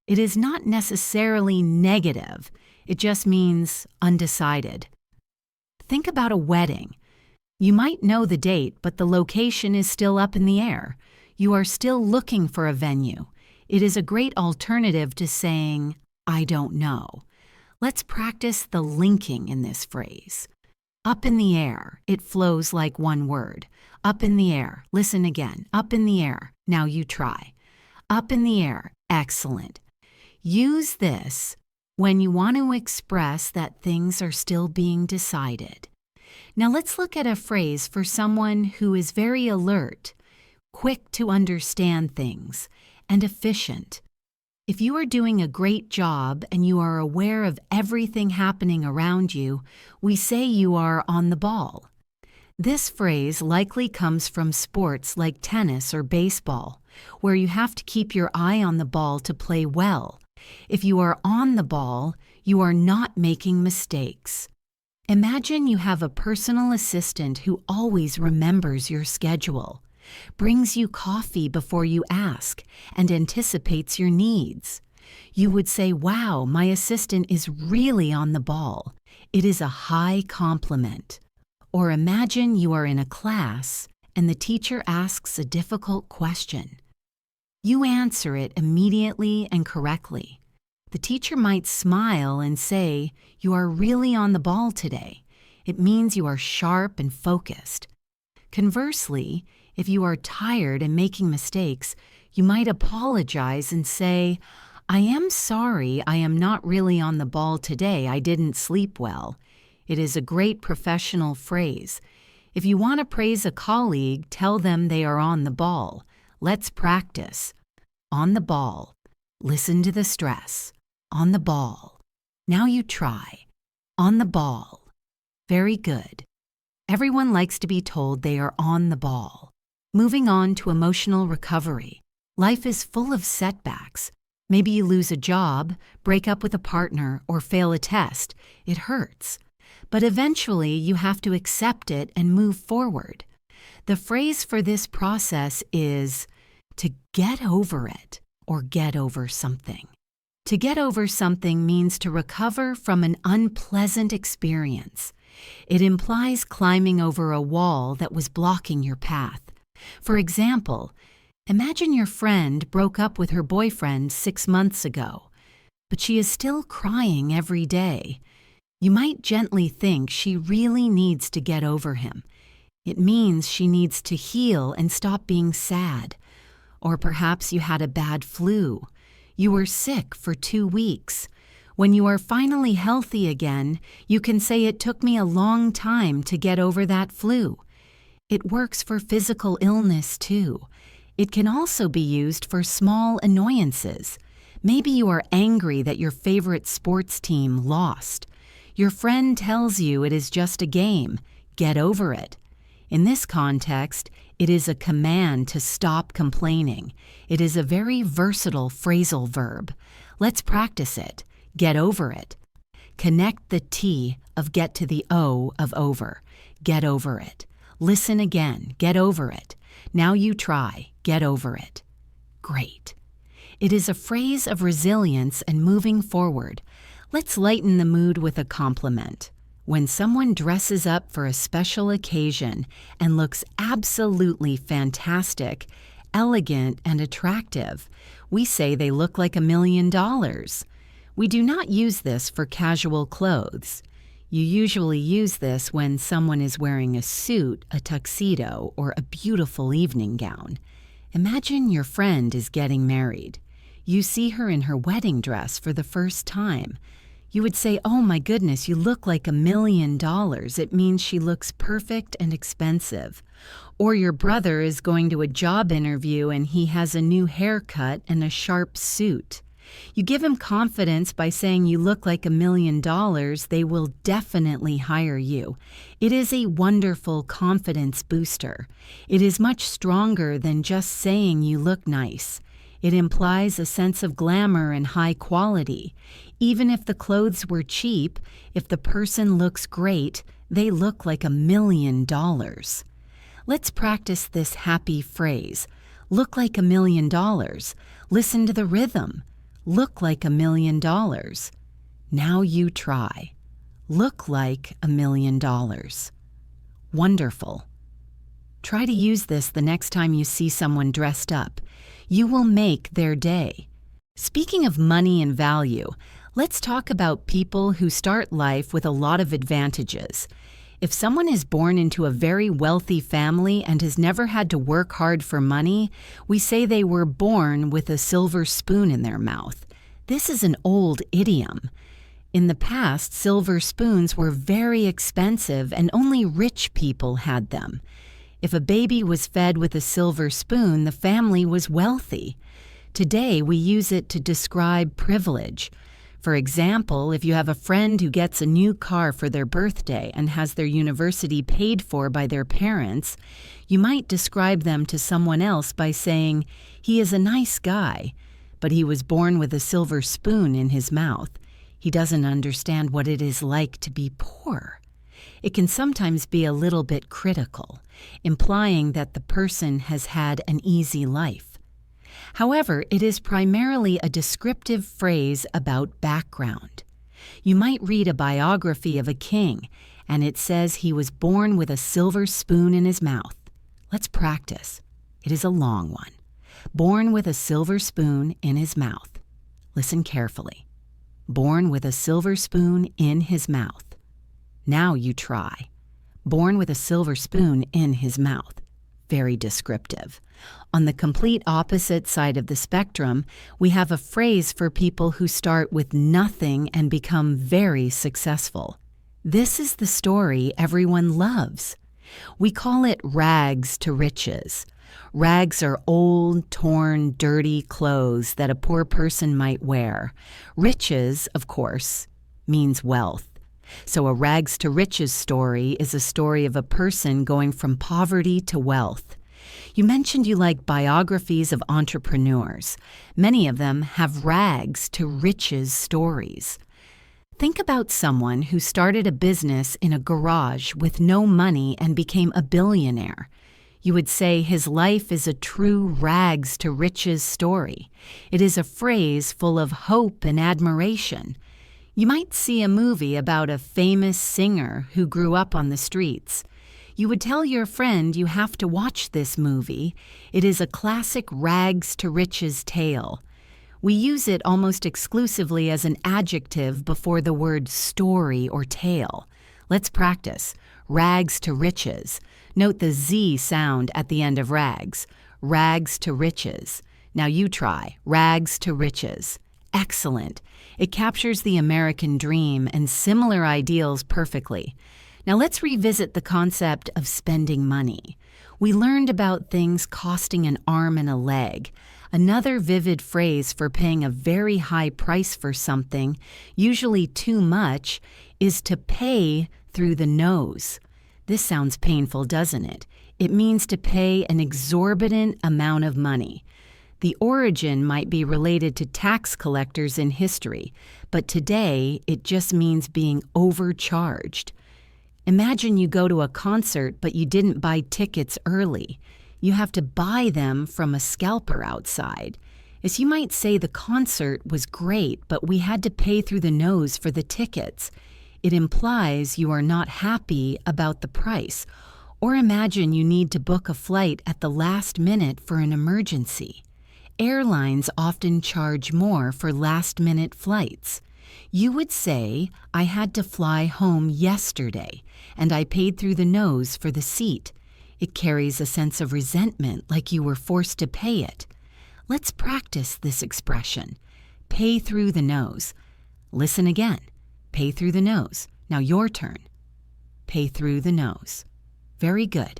It is not necessarily negative. It just means undecided. Think about a wedding. You might know the date, but the location is still up in the air. You are still looking for a venue. It is a great alternative to saying, "I don't know." Let's practice the linking in this phrase. Up in the air, it flows like one word. Up in the air, listen again. Up in the air, now you try. Up in the air, excellent. Use this when you want to express that things are still being decided. Now let's look at a phrase for someone who is very alert, quick to understand things, and efficient. If you are doing a great job and you are aware of everything happening around you, we say you are on the ball. This phrase likely comes from sports like tennis or baseball, where you have to keep your eye on the ball to play well. If you are on the ball, you are not making mistakes. Imagine you have a personal assistant who always remembers your schedule, brings you coffee before you ask, and anticipates your needs. You would say, "Wow, my assistant is really on the ball." It is a high compliment. Or imagine you are in a class and the teacher asks a difficult question. You answer it immediately and correctly. The teacher might smile and say, "You are really on the ball today." It means you are sharp and focused. Conversely, if you are tired and making mistakes, you might apologize and say, "I am sorry I am not really on the ball today. I didn't sleep well." It is a great professional phrase. If you want to praise a colleague, tell them they are on the ball. Let's practice. On the ball. Listen to the stress. On the ball. Now you try. On the ball. Very good. Everyone likes to be told they are on the ball. Moving on to emotional recovery. Life is full of setbacks. Maybe you lose a job, break up with a partner, or fail a test. It hurts. But eventually you have to accept it and move forward. The phrase for this process is to get over it or get over something. To get over something means to recover from an unpleasant experience. It implies climbing over a wall that was blocking your path. For example, imagine your friend broke up with her boyfriend 6 months ago, but she is still crying every day. You might gently think she really needs to get over him. It means she needs to heal and stop being sad. Or perhaps you had a bad flu. You were sick for 2 weeks. When you are finally healthy again, you can say, "It took me a long time to get over that flu." It works for physical illness too. It can also be used for small annoyances. Maybe you are angry that your favorite sports team lost. Your friend tells you it is just a game. Get over it. In this context, it is a command to stop complaining. It is a very versatile phrasal verb. Let's practice it. Get over it. Connect the T of get to the O of over. Get over it. Listen again. Get over it. Now you try. Get over it. Great. It is a phrase of resilience and moving forward. Let's lighten the mood with a compliment. When someone dresses up for a special occasion and looks absolutely fantastic, elegant, and attractive, we say they look like $1 million. We do not use this for casual clothes. You usually use this when someone is wearing a suit, a tuxedo, or a beautiful evening gown. Imagine your friend is getting married. You see her in her wedding dress for the first time. You would say, "Oh my goodness, you look like $1 million. It means she looks perfect and expensive." Or your brother is going to a job interview and he has a new haircut and a sharp suit. You give him confidence by saying you look like $1,000,000, they will definitely hire you. It is a wonderful confidence booster. It is much stronger than just saying you look nice. It implies a sense of glamour and high quality. Even if the clothes were cheap, if the person looks great, they look like $1,000,000. Let's practice this happy phrase. Look like $1,000,000. Listen to the rhythm. Look like $1,000,000. Now you try. Look like $1,000,000. Wonderful. Try to use this the next time you see someone dressed up. You will make their day. Speaking of money and value, let's talk about people who start life with a lot of advantages. If someone is born into a very wealthy family and has never had to work hard for money, we say they were born with a silver spoon in their mouth. This is an old idiom. In the past, silver spoons were very expensive and only rich people had them. If a baby was fed with a silver spoon, the family was wealthy. Today, we use it to describe privilege. For example, if you have a friend who gets a new car for their birthday and has their university paid for by their parents, you might describe them to someone else by saying, "He is a nice guy, but he was born with a silver spoon in his mouth. He doesn't understand what it is like to be poor." It can sometimes be a little bit critical, implying that the person has had an easy life. However, it is primarily a descriptive phrase about background. You might read a biography of a king, and it says he was born with a silver spoon in his mouth. Let's practice. It is a long one. Born with a silver spoon in his mouth. Listen carefully. Born with a silver spoon in his mouth. Now you try. Born with a silver spoon in his mouth. Very descriptive. On the complete opposite side of the spectrum, we have a phrase for people who start with nothing and become very successful. This is the story everyone loves. We call it rags to riches. Rags are old, torn, dirty clothes that a poor person might wear. Riches, of course, means wealth. So a rags to riches story is a story of a person going from poverty to wealth. You mentioned you like biographies of entrepreneurs. Many of them have rags to riches stories. Think about someone who started a business in a garage with no money and became a billionaire. You would say his life is a true rags to riches story. It is a phrase full of hope and admiration. You might see a movie about a famous singer who grew up on the streets. You would tell your friend you have to watch this movie. It is a classic rags to riches tale. We use it almost exclusively as an adjective before the word story or tale. Let's practice. Rags to riches. Note the Z sound at the end of rags. Rags to riches. Now you try. Rags to riches. Excellent. It captures the American dream and similar ideals perfectly. Now let's revisit the concept of spending money. We learned about things costing an arm and a leg. Another vivid phrase for paying a very high price for something, usually too much, is to pay through the nose. This sounds painful, doesn't it? It means to pay an exorbitant amount of money. The origin might be related to tax collectors in history, but today it just means being overcharged. Imagine you go to a concert, but you didn't buy tickets early. You have to buy them from a scalper outside. As you might say, the concert was great, but we had to pay through the nose for the tickets. It implies you are not happy about the price. Or imagine you need to book a flight at the last minute for an emergency. Airlines often charge more for last-minute flights. You would say, "I had to fly home yesterday, and I paid through the nose for the seat." It carries a sense of resentment, like you were forced to pay it. Let's practice this expression. Pay through the nose. Listen again. Pay through the nose. Now your turn. Pay through the nose. Very good.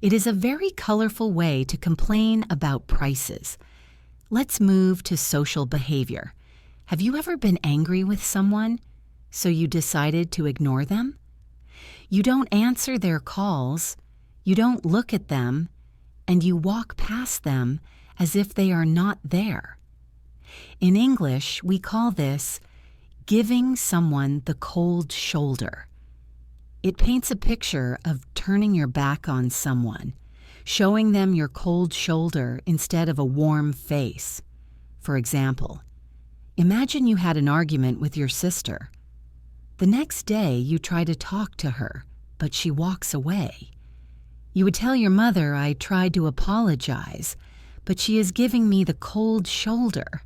It is a very colorful way to complain about prices. Let's move to social behavior. Have you ever been angry with someone, so you decided to ignore them? You don't answer their calls, you don't look at them, and you walk past them as if they are not there. In English, we call this giving someone the cold shoulder. It paints a picture of turning your back on someone, showing them your cold shoulder instead of a warm face. For example, imagine you had an argument with your sister. The next day, you try to talk to her, but she walks away. You would tell your mother, "I tried to apologize, but she is giving me the cold shoulder."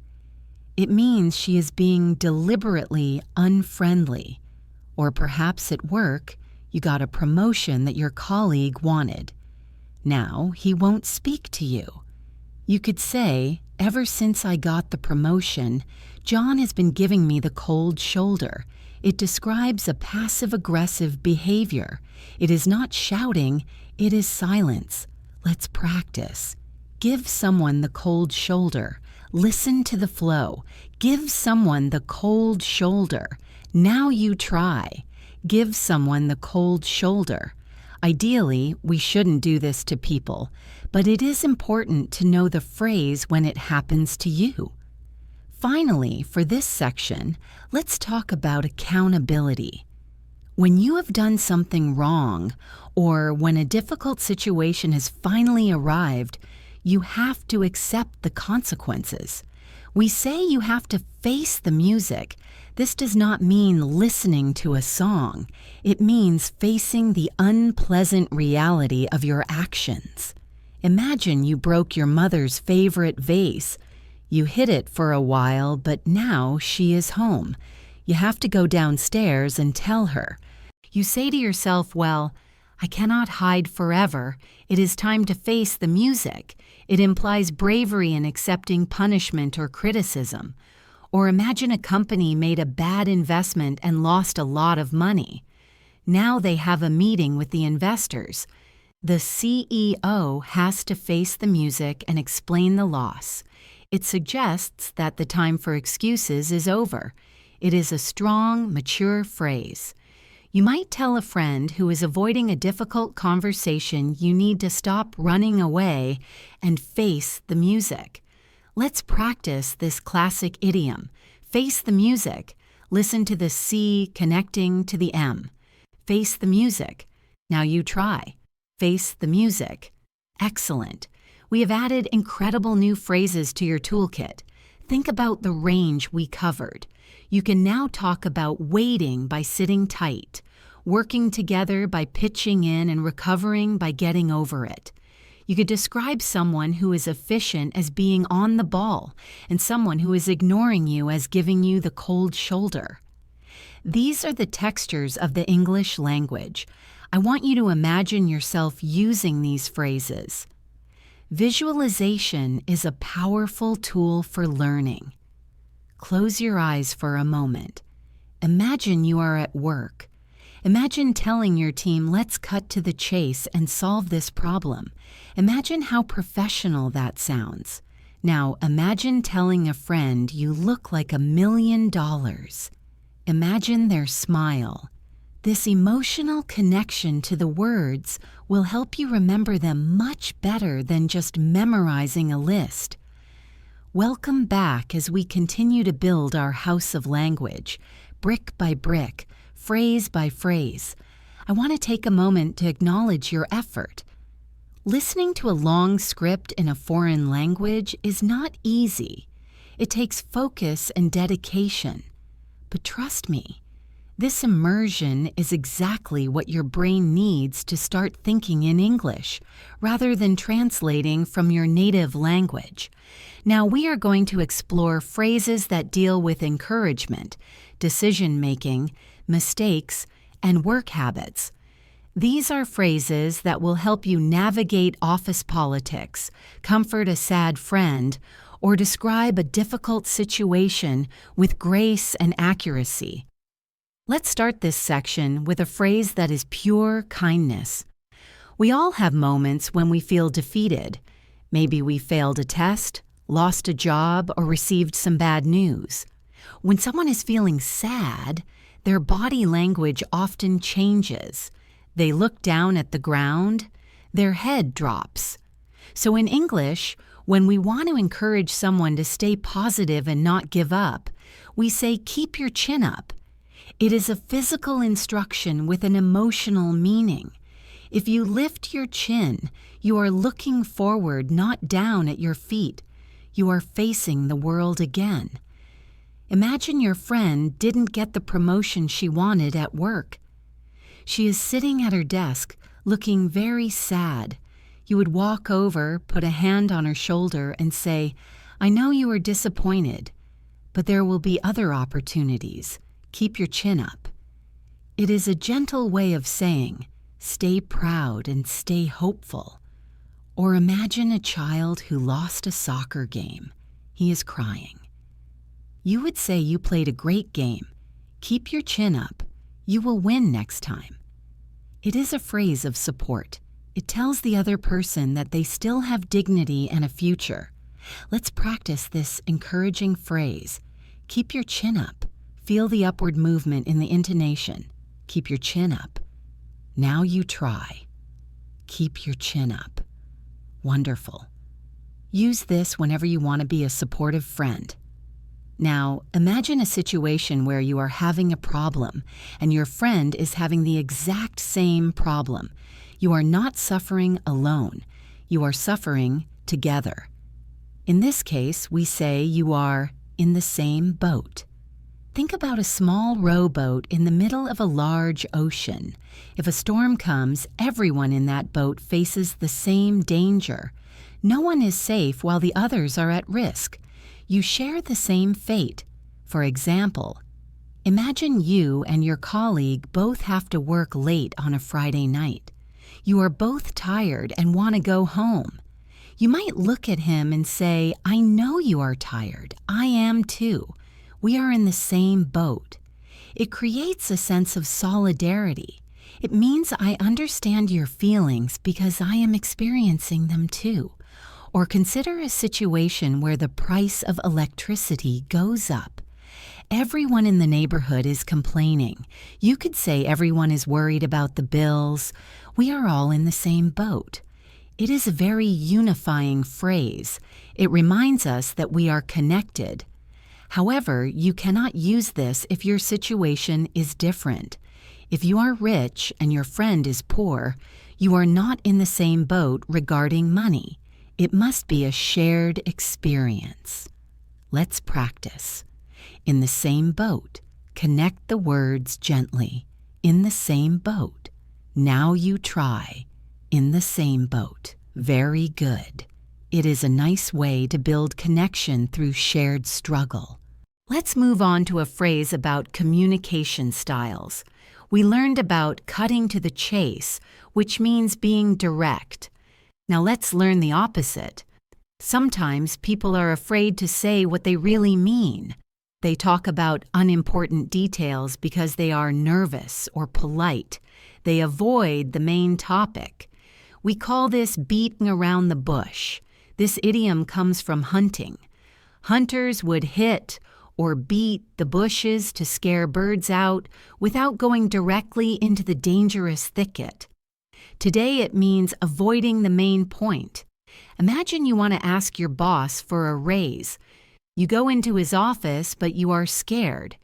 It means she is being deliberately unfriendly. Or perhaps at work, you got a promotion that your colleague wanted. Now he won't speak to you. You could say, "Ever since I got the promotion, John has been giving me the cold shoulder." It describes a passive-aggressive behavior. It is not shouting, it is silence. Let's practice. Give someone the cold shoulder. Listen to the flow. Give someone the cold shoulder. Now you try. Give someone the cold shoulder. Ideally, we shouldn't do this to people, but it is important to know the phrase when it happens to you. Finally, for this section, let's talk about accountability. When you have done something wrong, or when a difficult situation has finally arrived, you have to accept the consequences. We say you have to face the music. This does not mean listening to a song. It means facing the unpleasant reality of your actions. Imagine you broke your mother's favorite vase. You hid it for a while, but now she is home. You have to go downstairs and tell her. You say to yourself, "Well, I cannot hide forever. It is time to face the music." It implies bravery in accepting punishment or criticism. Or imagine a company made a bad investment and lost a lot of money. Now they have a meeting with the investors. The CEO has to face the music and explain the loss. It suggests that the time for excuses is over. It is a strong, mature phrase. You might tell a friend who is avoiding a difficult conversation you need to stop running away and face the music. Let's practice this classic idiom. Face the music. Listen to the C connecting to the M. Face the music. Now you try. Face the music. Excellent. We have added incredible new phrases to your toolkit. Think about the range we covered. You can now talk about waiting by sitting tight, working together by pitching in, and recovering by getting over it. You could describe someone who is efficient as being on the ball, and someone who is ignoring you as giving you the cold shoulder. These are the textures of the English language. I want you to imagine yourself using these phrases. Visualization is a powerful tool for learning. Close your eyes for a moment. Imagine you are at work. Imagine telling your team, "Let's cut to the chase and solve this problem." Imagine how professional that sounds. Now, imagine telling a friend you look like $1,000,000. Imagine their smile. This emotional connection to the words will help you remember them much better than just memorizing a list. Welcome back as we continue to build our house of language, brick by brick, phrase by phrase. I want to take a moment to acknowledge your effort. Listening to a long script in a foreign language is not easy. It takes focus and dedication. But trust me, this immersion is exactly what your brain needs to start thinking in English, rather than translating from your native language. Now we are going to explore phrases that deal with encouragement, decision-making, mistakes, and work habits. These are phrases that will help you navigate office politics, comfort a sad friend, or describe a difficult situation with grace and accuracy. Let's start this section with a phrase that is pure kindness. We all have moments when we feel defeated. Maybe we failed a test, lost a job, or received some bad news. When someone is feeling sad, their body language often changes. They look down at the ground, their head drops. So in English, when we want to encourage someone to stay positive and not give up, we say, keep your chin up. It is a physical instruction with an emotional meaning. If you lift your chin, you are looking forward, not down at your feet. You are facing the world again. Imagine your friend didn't get the promotion she wanted at work. She is sitting at her desk, looking very sad. You would walk over, put a hand on her shoulder, and say, I know you are disappointed, but there will be other opportunities. Keep your chin up. It is a gentle way of saying, stay proud and stay hopeful. Or imagine a child who lost a soccer game. He is crying. You would say you played a great game. Keep your chin up. You will win next time. It is a phrase of support. It tells the other person that they still have dignity and a future. Let's practice this encouraging phrase. Keep your chin up. Feel the upward movement in the intonation. Keep your chin up. Now you try. Keep your chin up. Wonderful. Use this whenever you want to be a supportive friend. Now, imagine a situation where you are having a problem and your friend is having the exact same problem. You are not suffering alone. You are suffering together. In this case, we say you are in the same boat. Think about a small rowboat in the middle of a large ocean. If a storm comes, everyone in that boat faces the same danger. No one is safe while the others are at risk. You share the same fate. For example, imagine you and your colleague both have to work late on a Friday night. You are both tired and want to go home. You might look at him and say, I know you are tired. I am too. We are in the same boat. It creates a sense of solidarity. It means I understand your feelings because I am experiencing them too. Or consider a situation where the price of electricity goes up. Everyone in the neighborhood is complaining. You could say everyone is worried about the bills. We are all in the same boat. It is a very unifying phrase. It reminds us that we are connected. However, you cannot use this if your situation is different. If you are rich and your friend is poor, you are not in the same boat regarding money. It must be a shared experience. Let's practice. In the same boat. Connect the words gently. In the same boat. Now you try. In the same boat. Very good. It is a nice way to build connection through shared struggle. Let's move on to a phrase about communication styles. We learned about cutting to the chase, which means being direct. Now let's learn the opposite. Sometimes people are afraid to say what they really mean. They talk about unimportant details because they are nervous or polite. They avoid the main topic. We call this beating around the bush. This idiom comes from hunting. Hunters would hit or beat the bushes to scare birds out without going directly into the dangerous thicket. Today it means avoiding the main point. Imagine you want to ask your boss for a raise. You go into his office, but you are scared.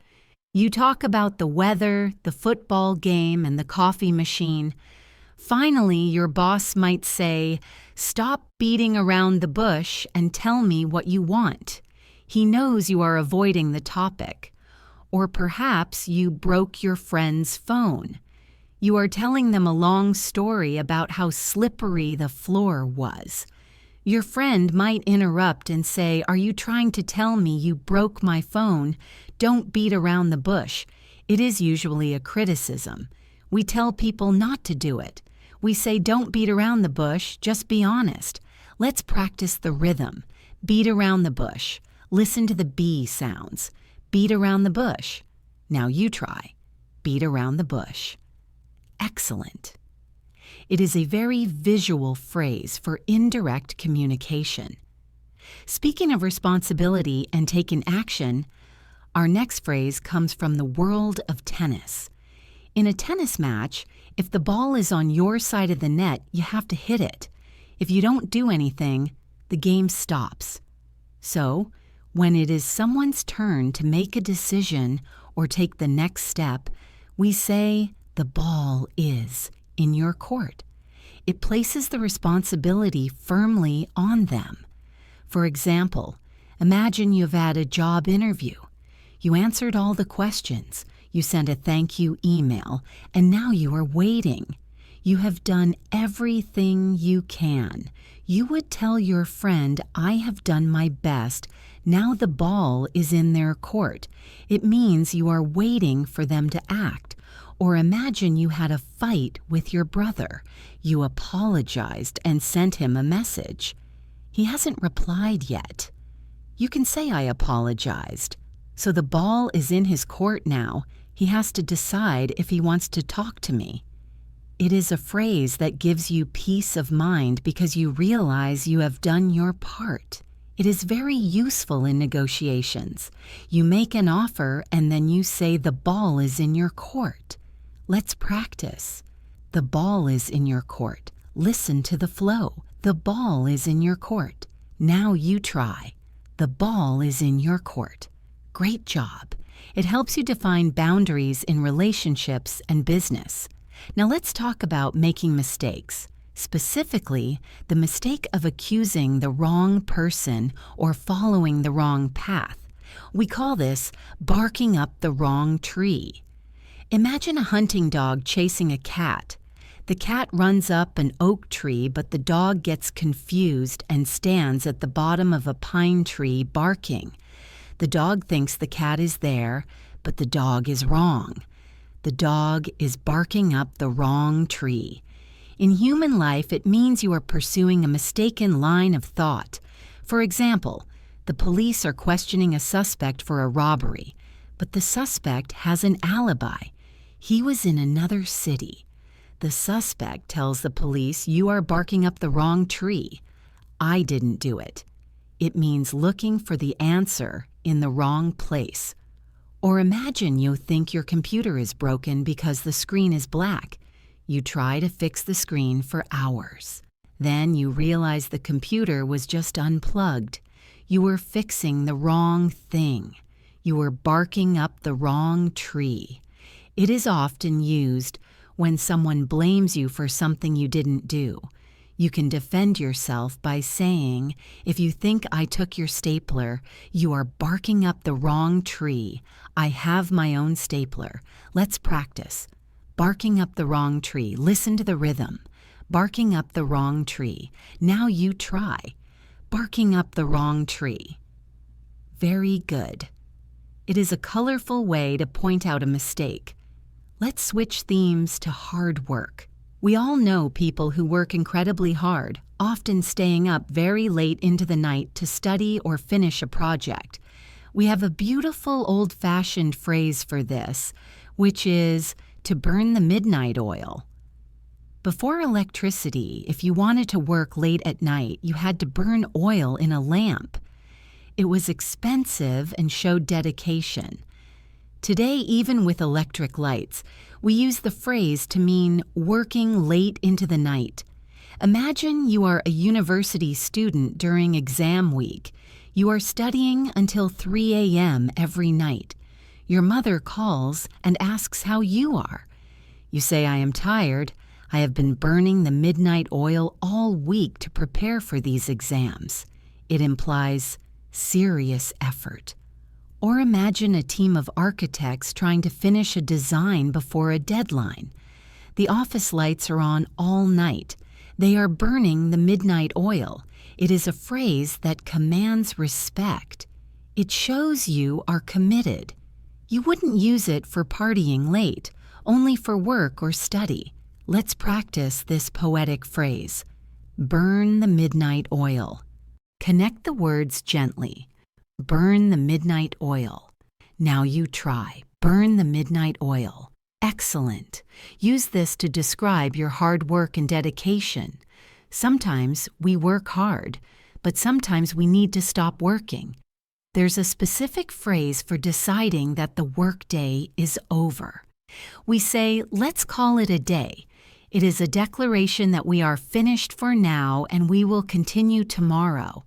You talk about the weather, the football game, and the coffee machine. Finally, your boss might say, "Stop beating around the bush and tell me what you want." He knows you are avoiding the topic. Or perhaps you broke your friend's phone. You are telling them a long story about how slippery the floor was. Your friend might interrupt and say, "Are you trying to tell me you broke my phone? Don't beat around the bush." It is usually a criticism. We tell people not to do it. We say, "Don't beat around the bush, just be honest." Let's practice the rhythm. Beat around the bush. Listen to the B sounds. Beat around the bush. Now you try. Beat around the bush. Excellent. It is a very visual phrase for indirect communication. Speaking of responsibility and taking action, our next phrase comes from the world of tennis. In a tennis match, if the ball is on your side of the net, you have to hit it. If you don't do anything, the game stops. So, when it is someone's turn to make a decision or take the next step, we say, "The ball is in your court." It places the responsibility firmly on them. For example, imagine you've had a job interview. You answered all the questions, you sent a thank you email, and now you are waiting. You have done everything you can. You would tell your friend, "I have done my best. Now the ball is in their court." It means you are waiting for them to act. Or imagine you had a fight with your brother. You apologized and sent him a message. He hasn't replied yet. You can say, "I apologized." So the ball is in his court now. He has to decide if he wants to talk to me. It is a phrase that gives you peace of mind because you realize you have done your part. It is very useful in negotiations. You make an offer and then you say the ball is in your court. Let's practice. The ball is in your court. Listen to the flow. The ball is in your court. Now you try. The ball is in your court. Great job. It helps you define boundaries in relationships and business. Now let's talk about making mistakes. Specifically, the mistake of accusing the wrong person or following the wrong path. We call this barking up the wrong tree. Imagine a hunting dog chasing a cat. The cat runs up an oak tree, but the dog gets confused and stands at the bottom of a pine tree barking. The dog thinks the cat is there, but the dog is wrong. The dog is barking up the wrong tree. In human life, it means you are pursuing a mistaken line of thought. For example, the police are questioning a suspect for a robbery, but the suspect has an alibi. He was in another city. The suspect tells the police, "You are barking up the wrong tree. I didn't do it." It means looking for the answer in the wrong place. Or imagine you think your computer is broken because the screen is black. You try to fix the screen for hours. Then you realize the computer was just unplugged. You were fixing the wrong thing. You were barking up the wrong tree. It is often used when someone blames you for something you didn't do. You can defend yourself by saying, "If you think I took your stapler, you are barking up the wrong tree. I have my own stapler. Let's practice." Barking up the wrong tree. Listen to the rhythm. Barking up the wrong tree. Now you try. Barking up the wrong tree. Very good. It is a colorful way to point out a mistake. Let's switch themes to hard work. We all know people who work incredibly hard, often staying up very late into the night to study or finish a project. We have a beautiful old-fashioned phrase for this, which is to burn the midnight oil. Before electricity, if you wanted to work late at night, you had to burn oil in a lamp. It was expensive and showed dedication. Today, even with electric lights, we use the phrase to mean working late into the night. Imagine you are a university student during exam week. You are studying until 3 a.m. every night. Your mother calls and asks how you are. You say, "I am tired. I have been burning the midnight oil all week to prepare for these exams." It implies serious effort. Or imagine a team of architects trying to finish a design before a deadline. The office lights are on all night. They are burning the midnight oil. It is a phrase that commands respect. It shows you are committed. You wouldn't use it for partying late, only for work or study. Let's practice this poetic phrase. Burn the midnight oil. Connect the words gently. Burn the midnight oil. Now you try. Burn the midnight oil. Excellent. Use this to describe your hard work and dedication. Sometimes we work hard, but sometimes we need to stop working. There's a specific phrase for deciding that the workday is over. We say, let's call it a day. It is a declaration that we are finished for now and we will continue tomorrow.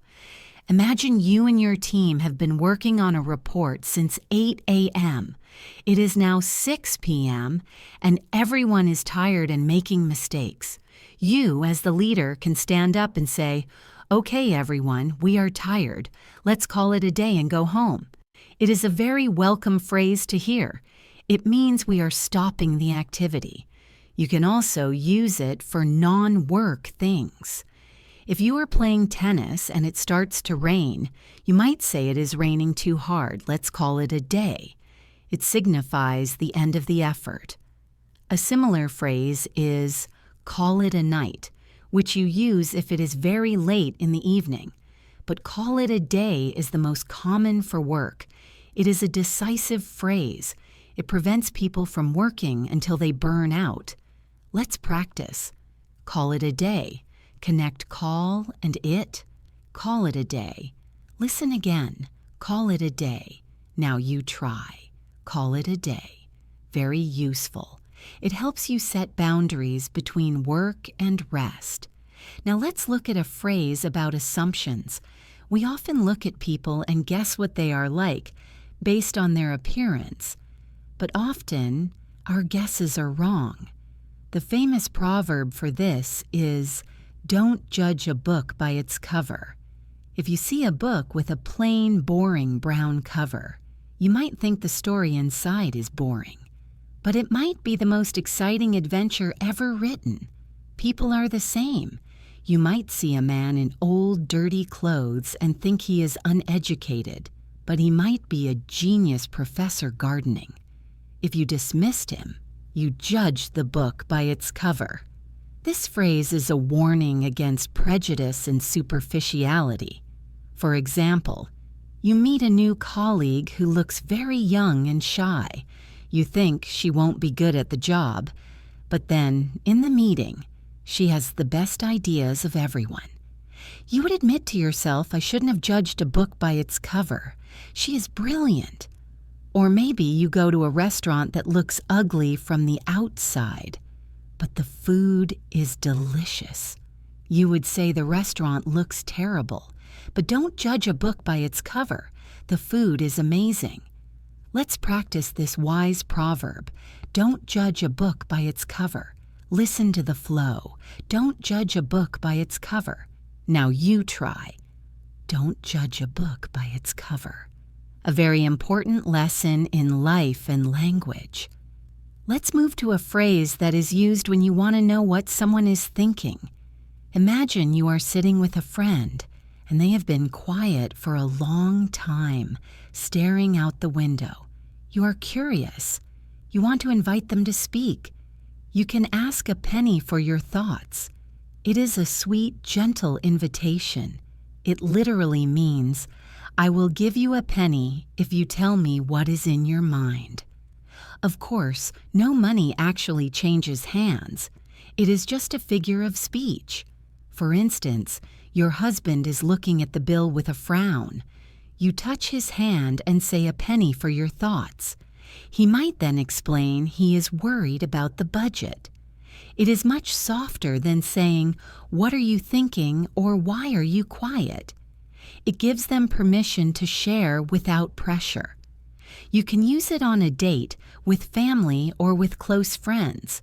Imagine you and your team have been working on a report since 8 a.m. It is now 6 p.m. and everyone is tired and making mistakes. You, as the leader, can stand up and say, "Okay, everyone, we are tired. Let's call it a day and go home." It is a very welcome phrase to hear. It means we are stopping the activity. You can also use it for non-work things. If you are playing tennis and it starts to rain, you might say it is raining too hard. Let's call it a day. It signifies the end of the effort. A similar phrase is call it a night, which you use if it is very late in the evening. But call it a day is the most common for work. It is a decisive phrase. It prevents people from working until they burn out. Let's practice. Call it a day. Connect call and it. Call it a day. Listen again. Call it a day. Now you try. Call it a day. Very useful. It helps you set boundaries between work and rest. Now let's look at a phrase about assumptions. We often look at people and guess what they are like based on their appearance. But often, our guesses are wrong. The famous proverb for this is, "Don't judge a book by its cover." If you see a book with a plain, boring brown cover, you might think the story inside is boring. But it might be the most exciting adventure ever written. People are the same. You might see a man in old, dirty clothes and think he is uneducated, but he might be a genius professor gardening. If you dismissed him, you judged the book by its cover. This phrase is a warning against prejudice and superficiality. For example, you meet a new colleague who looks very young and shy. You think she won't be good at the job, but then, in the meeting, she has the best ideas of everyone. You would admit to yourself, "I shouldn't have judged a book by its cover. She is brilliant." Or maybe you go to a restaurant that looks ugly from the outside, but the food is delicious. You would say the restaurant looks terrible, but don't judge a book by its cover. The food is amazing. Let's practice this wise proverb. Don't judge a book by its cover. Listen to the flow. Don't judge a book by its cover. Now you try. Don't judge a book by its cover. A very important lesson in life and language. Let's move to a phrase that is used when you want to know what someone is thinking. Imagine you are sitting with a friend and they have been quiet for a long time, staring out the window. You are curious. You want to invite them to speak. You can ask a penny for your thoughts. It is a sweet, gentle invitation. It literally means, "I will give you a penny if you tell me what is in your mind." Of course, no money actually changes hands. It is just a figure of speech. For instance, your husband is looking at the bill with a frown. You touch his hand and say a penny for your thoughts. He might then explain he is worried about the budget. It is much softer than saying, "What are you thinking?" or "Why are you quiet?" It gives them permission to share without pressure. You can use it on a date, with family, or with close friends.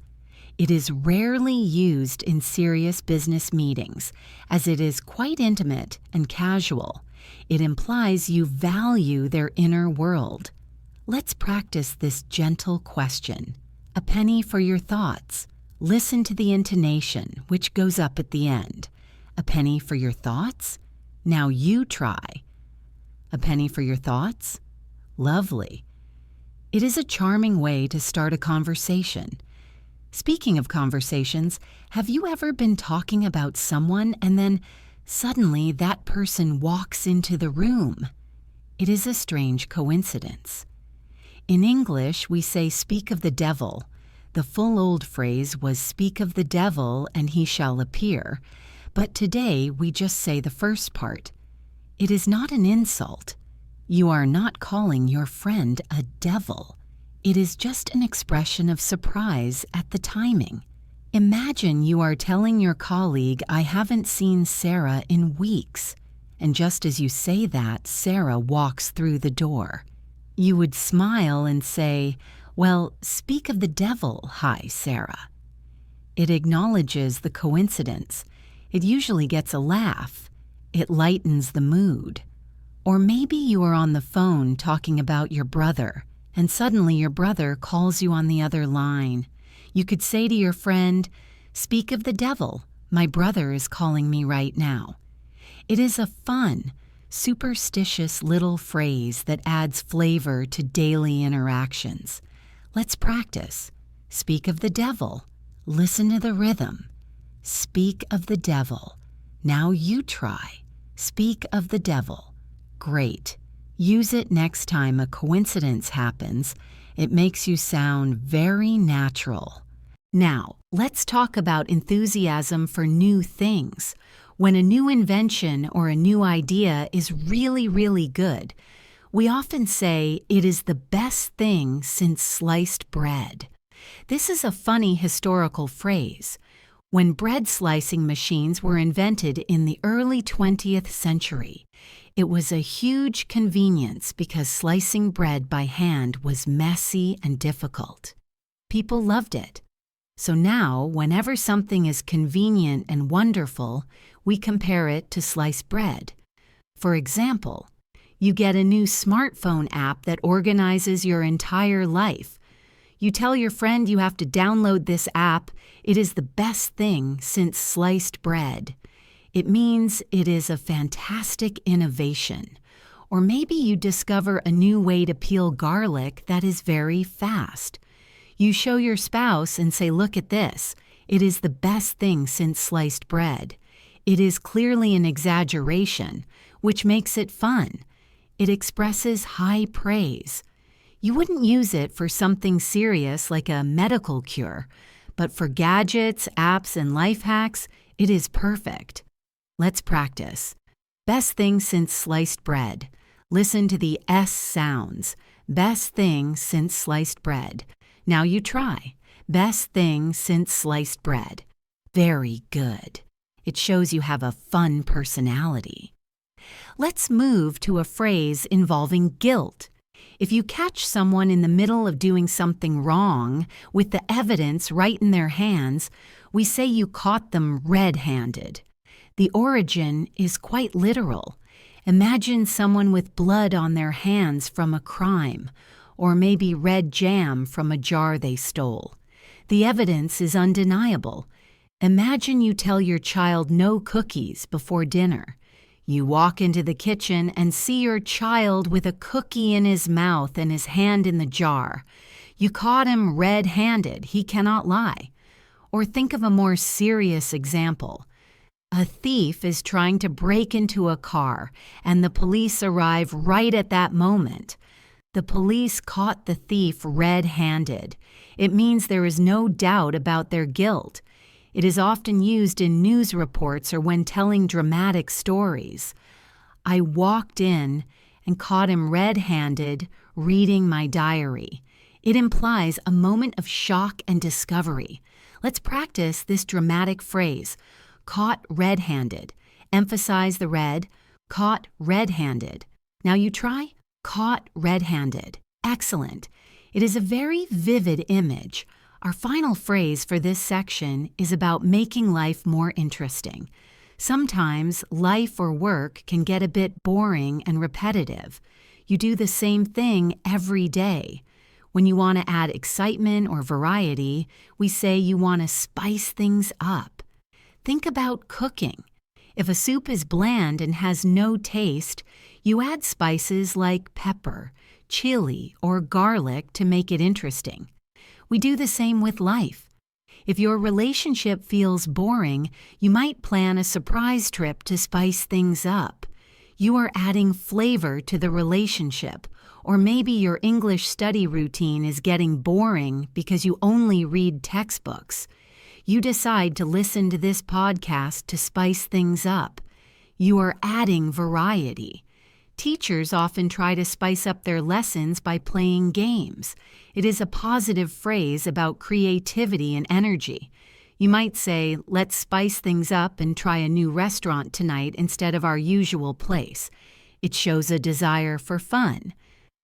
It is rarely used in serious business meetings, as it is quite intimate and casual. It implies you value their inner world. Let's practice this gentle question. A penny for your thoughts. Listen to the intonation, which goes up at the end. A penny for your thoughts? Now you try. A penny for your thoughts? Lovely. It is a charming way to start a conversation. Speaking of conversations, have you ever been talking about someone and then suddenly that person walks into the room? It is a strange coincidence. In English, we say "speak of the devil." The full old phrase was "speak of the devil and he shall appear," But today we just say the first part. It is not an insult. You are not calling your friend a devil. It is just an expression of surprise at the timing. Imagine you are telling your colleague, I haven't seen Sarah in weeks. And just as you say that, Sarah walks through the door. You would smile and say, well, speak of the devil, hi, Sarah. It acknowledges the coincidence. It usually gets a laugh. It lightens the mood. Or maybe you are on the phone talking about your brother, and suddenly your brother calls you on the other line. You could say to your friend, speak of the devil, my brother is calling me right now. It is a fun, superstitious little phrase that adds flavor to daily interactions. Let's practice. Speak of the devil. Listen to the rhythm. Speak of the devil. Now you try. Speak of the devil. Great. Use it next time a coincidence happens. It makes you sound very natural. Now, let's talk about enthusiasm for new things. When a new invention or a new idea is really, really good, we often say it is the best thing since sliced bread. This is a funny historical phrase. When bread slicing machines were invented in the early 20th century, it was a huge convenience because slicing bread by hand was messy and difficult. People loved it. So now, whenever something is convenient and wonderful, we compare it to sliced bread. For example, you get a new smartphone app that organizes your entire life. You tell your friend you have to download this app. It is the best thing since sliced bread. It means it is a fantastic innovation. Or maybe you discover a new way to peel garlic that is very fast. You show your spouse and say, look at this. It is the best thing since sliced bread. It is clearly an exaggeration, which makes it fun. It expresses high praise. You wouldn't use it for something serious like a medical cure, but for gadgets, apps, and life hacks, it is perfect. Let's practice. Best thing since sliced bread. Listen to the S sounds. Best thing since sliced bread. Now you try. Best thing since sliced bread. Very good. It shows you have a fun personality. Let's move to a phrase involving guilt. If you catch someone in the middle of doing something wrong with the evidence right in their hands, we say you caught them red-handed. The origin is quite literal. Imagine someone with blood on their hands from a crime, or maybe red jam from a jar they stole. The evidence is undeniable. Imagine you tell your child no cookies before dinner. You walk into the kitchen and see your child with a cookie in his mouth and his hand in the jar. You caught him red-handed. He cannot lie. Or think of a more serious example. A thief is trying to break into a car, and the police arrive right at that moment. The police caught the thief red-handed. It means there is no doubt about their guilt. It is often used in news reports or when telling dramatic stories. I walked in and caught him red-handed reading my diary. It implies a moment of shock and discovery. Let's practice this dramatic phrase. Caught red-handed. Emphasize the red. Caught red-handed. Now you try. Caught red-handed. Excellent. It is a very vivid image. Our final phrase for this section is about making life more interesting. Sometimes life or work can get a bit boring and repetitive. You do the same thing every day. When you want to add excitement or variety, we say you want to spice things up. Think about cooking. If a soup is bland and has no taste, you add spices like pepper, chili, or garlic to make it interesting. We do the same with life. If your relationship feels boring, you might plan a surprise trip to spice things up. You are adding flavor to the relationship, or maybe your English study routine is getting boring because you only read textbooks. You decide to listen to this podcast to spice things up. You are adding variety. Teachers often try to spice up their lessons by playing games. It is a positive phrase about creativity and energy. You might say, let's spice things up and try a new restaurant tonight instead of our usual place. It shows a desire for fun.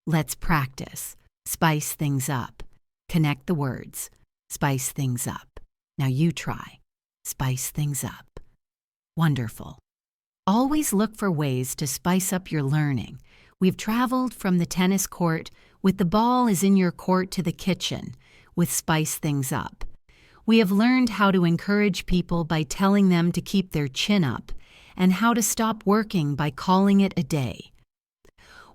Let's practice. Spice things up. Connect the words. Spice things up. Now you try. Spice things up. Wonderful. Always look for ways to spice up your learning. We've traveled from the tennis court with the ball is in your court to the kitchen with spice things up. We have learned how to encourage people by telling them to keep their chin up and how to stop working by calling it a day.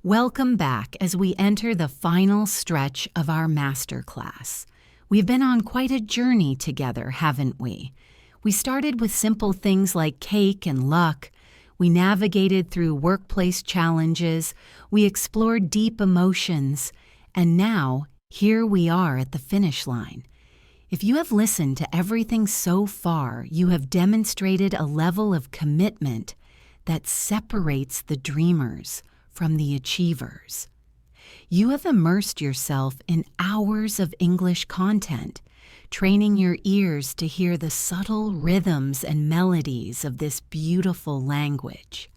Welcome back as we enter the final stretch of our masterclass. We've been on quite a journey together, haven't we? We started with simple things like cake and luck. We navigated through workplace challenges. We explored deep emotions. And now, here we are at the finish line. If you have listened to everything so far, you have demonstrated a level of commitment that separates the dreamers from the achievers. You have immersed yourself in hours of English content, training your ears to hear the subtle rhythms and melodies of this beautiful language.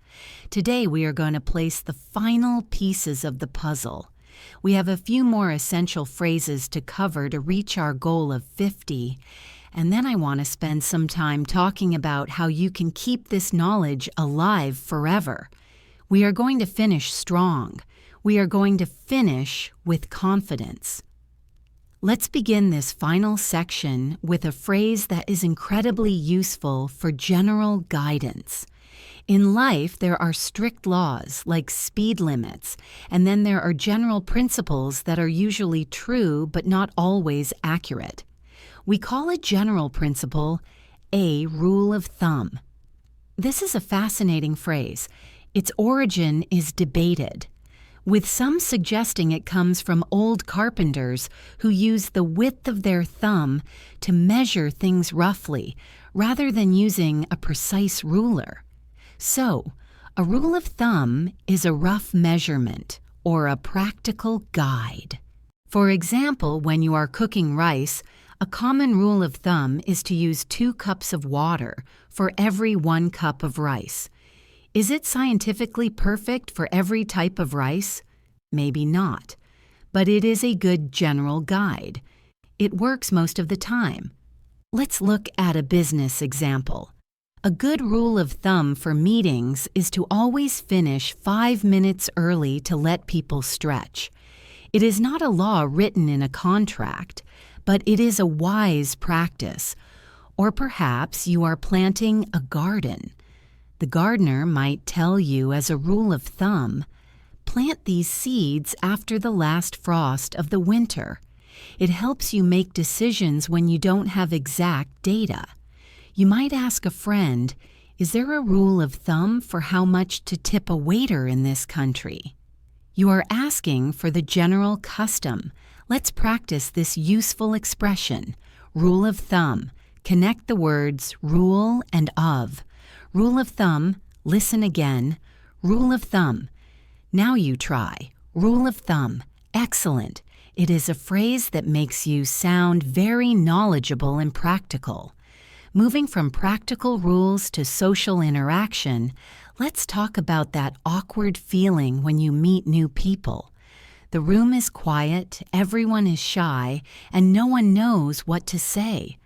Today, we are going to place the final pieces of the puzzle. We have a few more essential phrases to cover to reach our goal of 50, and then I want to spend some time talking about how you can keep this knowledge alive forever. We are going to finish strong. We are going to finish with confidence. Let's begin this final section with a phrase that is incredibly useful for general guidance. In life, there are strict laws like speed limits, and then there are general principles that are usually true but not always accurate. We call a general principle a rule of thumb. This is a fascinating phrase. Its origin is debated, with some suggesting it comes from old carpenters who used the width of their thumb to measure things roughly, rather than using a precise ruler. So, a rule of thumb is a rough measurement or a practical guide. For example, when you are cooking rice, a common rule of thumb is to use 2 cups of water for every 1 cup of rice. Is it scientifically perfect for every type of rice? Maybe not, but it is a good general guide. It works most of the time. Let's look at a business example. A good rule of thumb for meetings is to always finish 5 minutes early to let people stretch. It is not a law written in a contract, but it is a wise practice. Or perhaps you are planting a garden. The gardener might tell you as a rule of thumb, plant these seeds after the last frost of the winter. It helps you make decisions when you don't have exact data. You might ask a friend, is there a rule of thumb for how much to tip a waiter in this country? You are asking for the general custom. Let's practice this useful expression. Rule of thumb. Connect the words rule and of. Rule of thumb. Listen again. Rule of thumb. Now you try. Rule of thumb. Excellent. It is a phrase that makes you sound very knowledgeable and practical. Moving from practical rules to social interaction, let's talk about that awkward feeling when you meet new people. The room is quiet, everyone is shy, and no one knows what to say.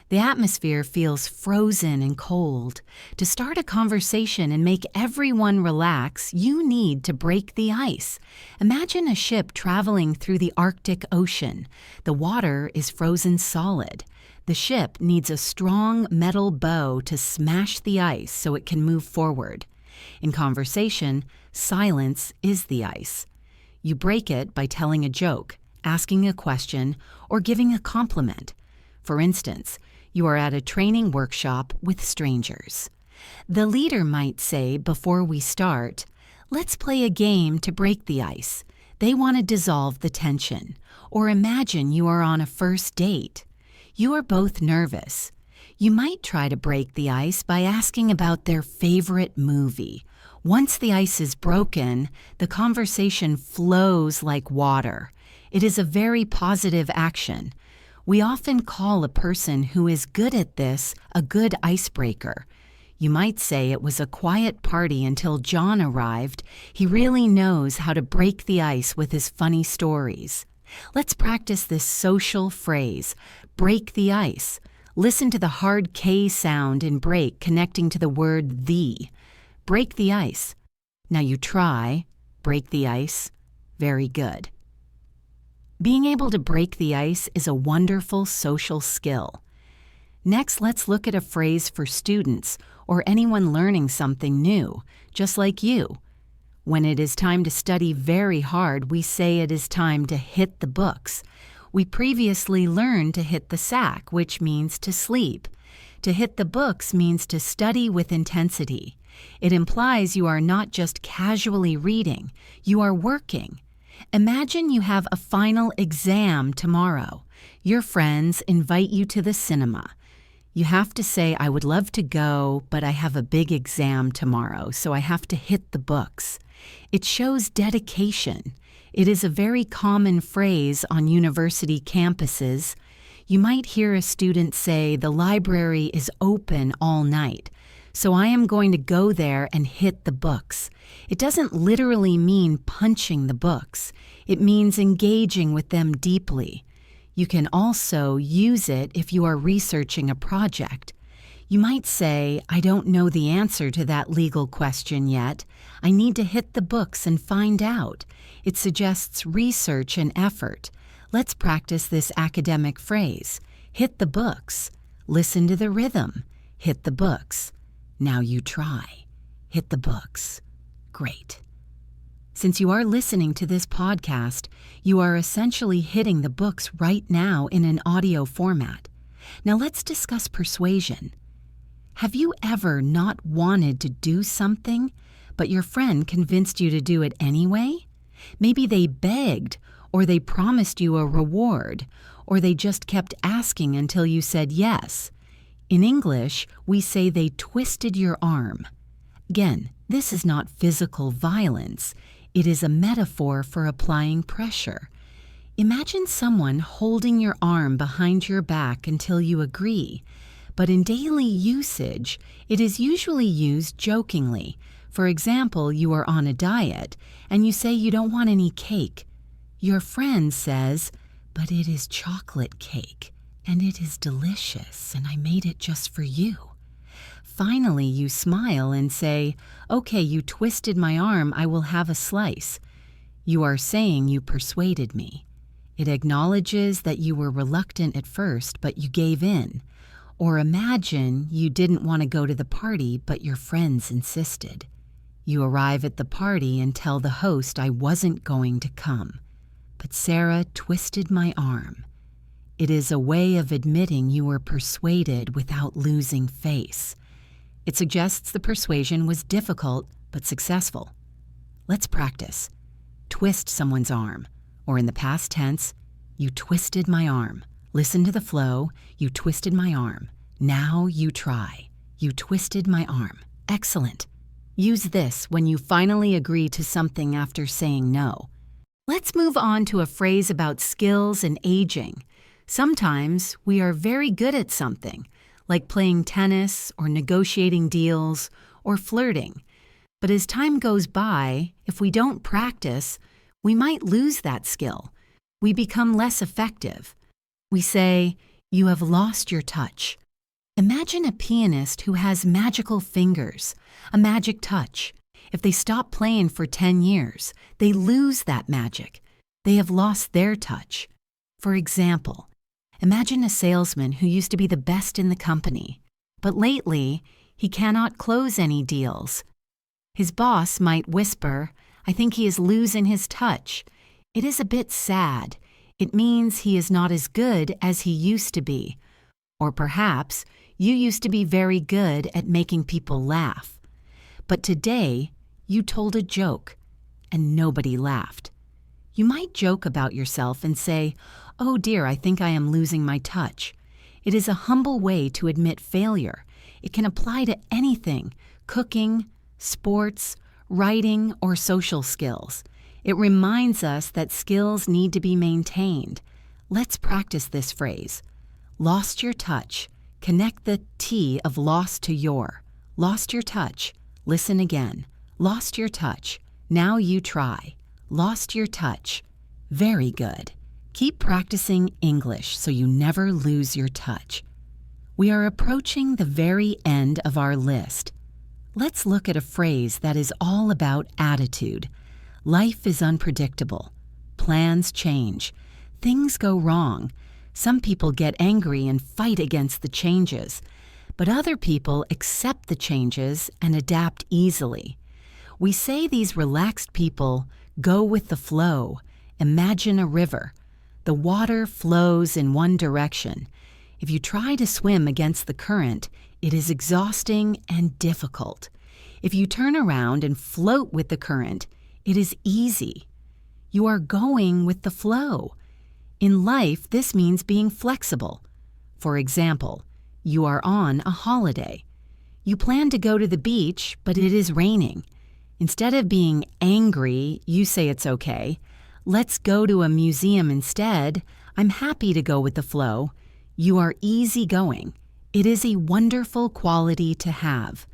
The atmosphere feels frozen and cold. To start a conversation and make everyone relax, you need to break the ice. Imagine a ship traveling through the Arctic Ocean. The water is frozen solid. The ship needs a strong metal bow to smash the ice so it can move forward. In conversation, silence is the ice. You break it by telling a joke, asking a question, or giving a compliment. For instance, you are at a training workshop with strangers. The leader might say before we start, let's play a game to break the ice. They want to dissolve the tension. Or imagine you are on a first date. You are both nervous. You might try to break the ice by asking about their favorite movie. Once the ice is broken, the conversation flows like water. It is a very positive action. We often call a person who is good at this a good icebreaker. You might say it was a quiet party until John arrived. He really knows how to break the ice with his funny stories. Let's practice this social phrase, break the ice. Listen to the hard K sound in break connecting to the word the. Break the ice. Now you try, break the ice. Very good. Being able to break the ice is a wonderful social skill. Next, let's look at a phrase for students or anyone learning something new, just like you. When it is time to study very hard, we say it is time to hit the books. We previously learned to hit the sack, which means to sleep. To hit the books means to study with intensity. It implies you are not just casually reading, you are working. Imagine you have a final exam tomorrow. Your friends invite you to the cinema. You have to say, I would love to go, but I have a big exam tomorrow, so I have to hit the books. It shows dedication. It is a very common phrase on university campuses. You might hear a student say, the library is open all night, so I am going to go there and hit the books. It doesn't literally mean punching the books. It means engaging with them deeply. You can also use it if you are researching a project. You might say, I don't know the answer to that legal question yet. I need to hit the books and find out. It suggests research and effort. Let's practice this academic phrase. Hit the books. Listen to the rhythm. Hit the books. Now you try. Hit the books. Great. Since you are listening to this podcast, you are essentially hitting the books right now in an audio format. Now let's discuss persuasion. Have you ever not wanted to do something, but your friend convinced you to do it anyway? Maybe they begged, or they promised you a reward, or they just kept asking until you said yes. In English, we say they twisted your arm. Again, this is not physical violence. It is a metaphor for applying pressure. Imagine someone holding your arm behind your back until you agree. But in daily usage, it is usually used jokingly. For example, you are on a diet, and you say you don't want any cake. Your friend says, but it is chocolate cake, and it is delicious, and I made it just for you. Finally, you smile and say, okay, you twisted my arm, I will have a slice. You are saying you persuaded me. It acknowledges that you were reluctant at first, but you gave in. Or imagine you didn't want to go to the party, but your friends insisted. You arrive at the party and tell the host I wasn't going to come. But Sarah twisted my arm. It is a way of admitting you were persuaded without losing face. It suggests the persuasion was difficult but successful. Let's practice. Twist someone's arm, or in the past tense, you twisted my arm. Listen to the flow, you twisted my arm. Now you try. You twisted my arm. Excellent. Use this when you finally agree to something after saying no. Let's move on to a phrase about skills and aging. Sometimes we are very good at something, like playing tennis or negotiating deals or flirting. But as time goes by, if we don't practice, we might lose that skill. We become less effective. We say, you have lost your touch. Imagine a pianist who has magical fingers, a magic touch. If they stop playing for 10 years, they lose that magic. They have lost their touch. For example, imagine a salesman who used to be the best in the company, but lately he cannot close any deals. His boss might whisper, I think he is losing his touch. It is a bit sad. It means he is not as good as he used to be. Or perhaps you used to be very good at making people laugh. But today, you told a joke, and nobody laughed. You might joke about yourself and say, oh dear, I think I am losing my touch. It is a humble way to admit failure. It can apply to anything: cooking, sports, writing, or social skills. It reminds us that skills need to be maintained. Let's practice this phrase. Lost your touch. Connect the T of lost to your. Lost your touch. Listen again. Lost your touch. Now you try. Lost your touch. Very good. Keep practicing English so you never lose your touch. We are approaching the very end of our list. Let's look at a phrase that is all about attitude. Life is unpredictable. Plans change. Things go wrong. Some people get angry and fight against the changes, but other people accept the changes and adapt easily. We say these relaxed people go with the flow. Imagine a river. The water flows in one direction. If you try to swim against the current, it is exhausting and difficult. If you turn around and float with the current, it is easy. You are going with the flow. In life, this means being flexible. For example, you are on a holiday. You plan to go to the beach, but it is raining. Instead of being angry, you say it's okay. Let's go to a museum instead. I'm happy to go with the flow. You are easygoing. It is a wonderful quality to have.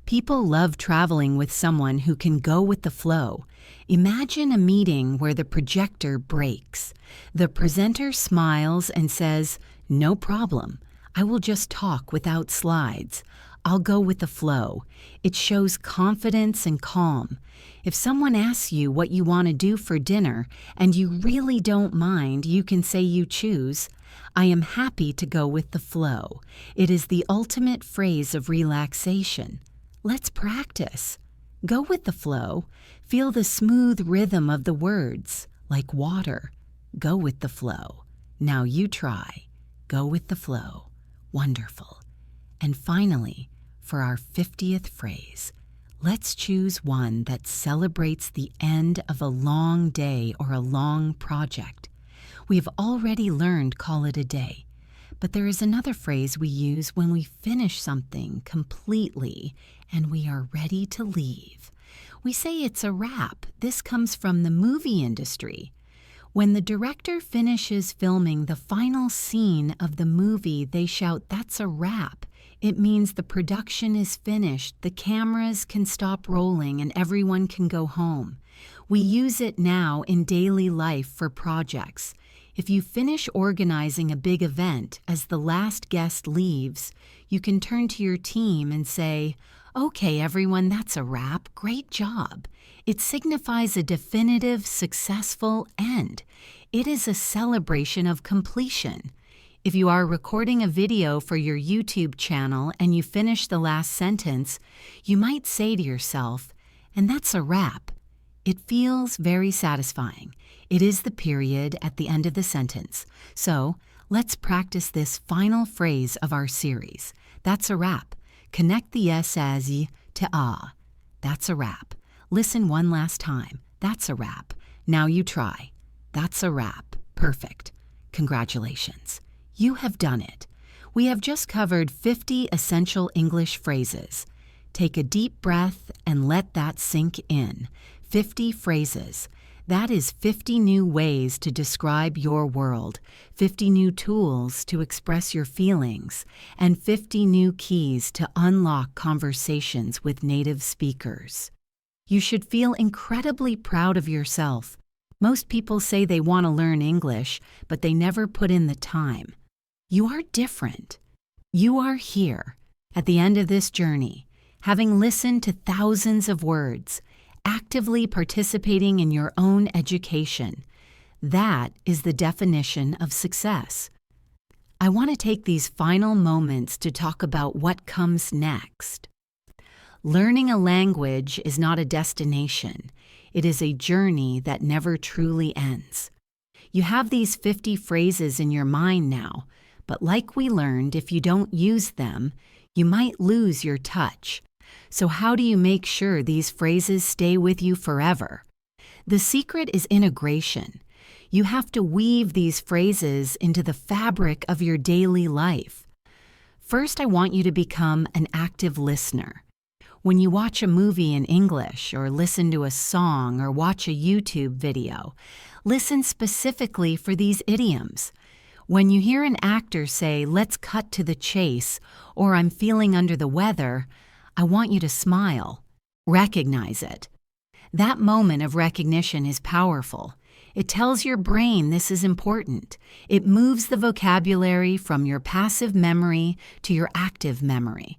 People love traveling with someone who can go with the flow. Imagine a meeting where the projector breaks. The presenter smiles and says, "No problem. I will just talk without slides. I'll go with the flow." It shows confidence and calm. If someone asks you what you want to do for dinner and you really don't mind, you can say you choose, "I am happy to go with the flow." It is the ultimate phrase of relaxation. Let's practice. Go with the flow. Feel the smooth rhythm of the words, like water. Go with the flow. Now you try. Go with the flow. Wonderful. And finally, for our 50th phrase, let's choose one that celebrates the end of a long day or a long project. We have already learned call it a day, but there is another phrase we use when we finish something completely and we are ready to leave. We say it's a wrap. This comes from the movie industry. When the director finishes filming the final scene of the movie, they shout, "That's a wrap." It means the production is finished, the cameras can stop rolling, and everyone can go home. We use it now in daily life for projects. If you finish organizing a big event as the last guest leaves, you can turn to your team and say, "Okay, everyone, that's a wrap. Great job." It signifies a definitive, successful end. It is a celebration of completion. If you are recording a video for your YouTube channel and you finish the last sentence, you might say to yourself, "And that's a wrap." It feels very satisfying. It is the period at the end of the sentence. So let's practice this final phrase of our series. That's a wrap. Connect the S as Y to ah. That's a wrap. Listen one last time. That's a wrap. Now you try. That's a wrap. Perfect. Congratulations. You have done it. We have just covered 50 essential English phrases. Take a deep breath and let that sink in. 50 phrases. That is 50 new ways to describe your world, 50 new tools to express your feelings, and 50 new keys to unlock conversations with native speakers. You should feel incredibly proud of yourself. Most people say they want to learn English, but they never put in the time. You are different. You are here, at the end of this journey, having listened to thousands of words, actively participating in your own education. That is the definition of success. I want to take these final moments to talk about what comes next. Learning a language is not a destination. It is a journey that never truly ends. You have these 50 phrases in your mind now, but like we learned, if you don't use them, you might lose your touch. So how do you make sure these phrases stay with you forever? The secret is integration. You have to weave these phrases into the fabric of your daily life. First, I want you to become an active listener. When you watch a movie in English or listen to a song or watch a YouTube video, listen specifically for these idioms. When you hear an actor say, "Let's cut to the chase," or "I'm feeling under the weather," I want you to smile. Recognize it. That moment of recognition is powerful. It tells your brain this is important. It moves the vocabulary from your passive memory to your active memory.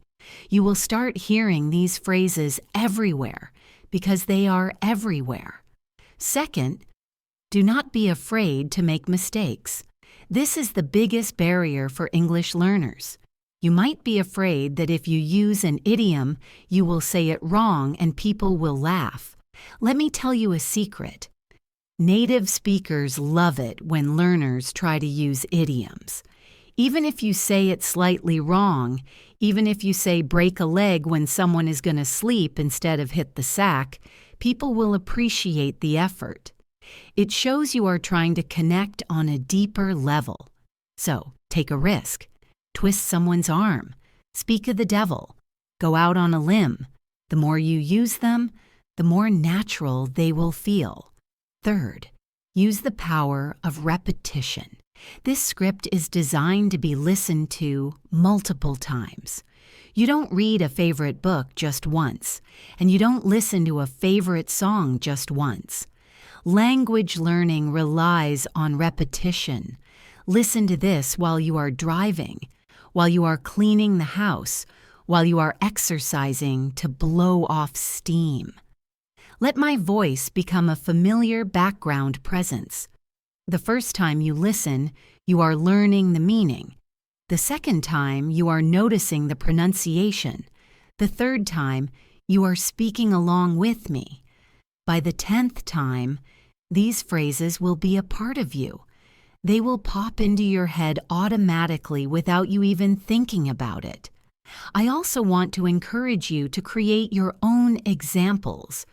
You will start hearing these phrases everywhere because they are everywhere. Second, do not be afraid to make mistakes. This is the biggest barrier for English learners. You might be afraid that if you use an idiom, you will say it wrong and people will laugh. Let me tell you a secret. Native speakers love it when learners try to use idioms. Even if you say it slightly wrong, even if you say break a leg when someone is going to sleep instead of hit the sack, people will appreciate the effort. It shows you are trying to connect on a deeper level. So, take a risk. Twist someone's arm. Speak of the devil. Go out on a limb. The more you use them, the more natural they will feel. Third, use the power of repetition. This script is designed to be listened to multiple times. You don't read a favorite book just once, and you don't listen to a favorite song just once. Language learning relies on repetition. Listen to this while you are driving, while you are cleaning the house, while you are exercising to blow off steam. Let my voice become a familiar background presence. The first time you listen, you are learning the meaning. The second time, you are noticing the pronunciation. The third time, you are speaking along with me. By the 10th time, these phrases will be a part of you. They will pop into your head automatically without you even thinking about it. I also want to encourage you to create your own examples.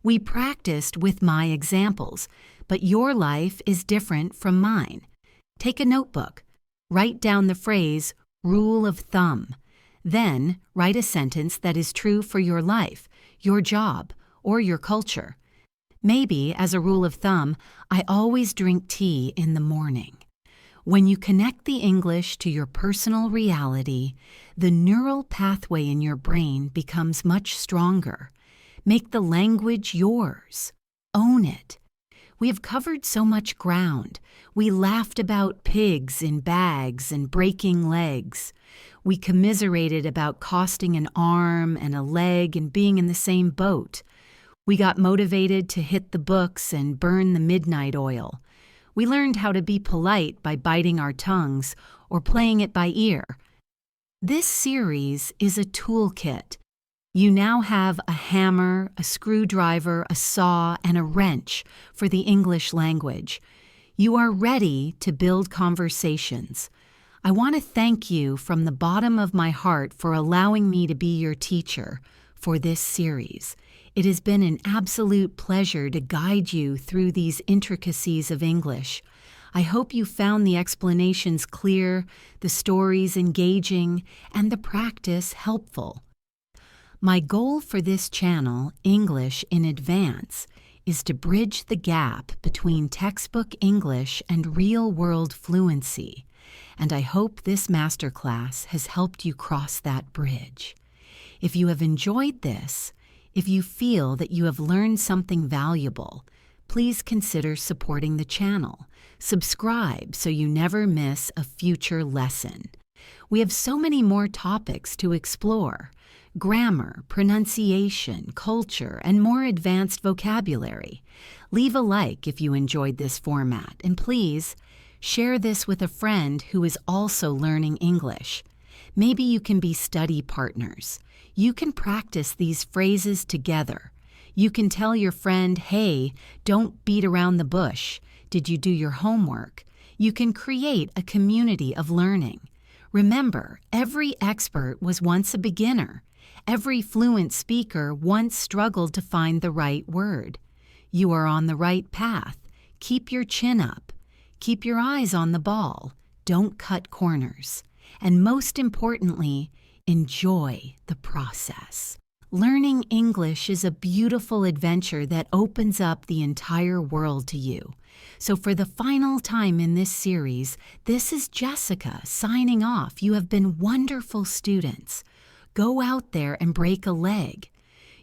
We practiced with my examples, but your life is different from mine. Take a notebook. Write down the phrase, rule of thumb. Then, write a sentence that is true for your life, your job, or your culture. Maybe, as a rule of thumb, I always drink tea in the morning. When you connect the English to your personal reality, the neural pathway in your brain becomes much stronger. Make the language yours. Own it. We have covered so much ground. We laughed about pigs in bags and breaking legs. We commiserated about costing an arm and a leg and being in the same boat. We got motivated to hit the books and burn the midnight oil. We learned how to be polite by biting our tongues or playing it by ear. This series is a toolkit. You now have a hammer, a screwdriver, a saw, and a wrench for the English language. You are ready to build conversations. I want to thank you from the bottom of my heart for allowing me to be your teacher for this series. It has been an absolute pleasure to guide you through these intricacies of English. I hope you found the explanations clear, the stories engaging, and the practice helpful. My goal for this channel, English in Advance, is to bridge the gap between textbook English and real-world fluency, and I hope this masterclass has helped you cross that bridge. If you have enjoyed this, if you feel that you have learned something valuable, please consider supporting the channel. Subscribe so you never miss a future lesson. We have so many more topics to explore. Grammar, pronunciation, culture, and more advanced vocabulary. Leave a like if you enjoyed this format, and please share this with a friend who is also learning English. Maybe you can be study partners. You can practice these phrases together. You can tell your friend, "Hey, don't beat around the bush. Did you do your homework?" You can create a community of learning. Remember, every expert was once a beginner. Every fluent speaker once struggled to find the right word. You are on the right path. Keep your chin up. Keep your eyes on the ball. Don't cut corners. And most importantly, enjoy the process. Learning English is a beautiful adventure that opens up the entire world to you. So for the final time in this series, this is Jessica signing off. You have been wonderful students. Go out there and break a leg.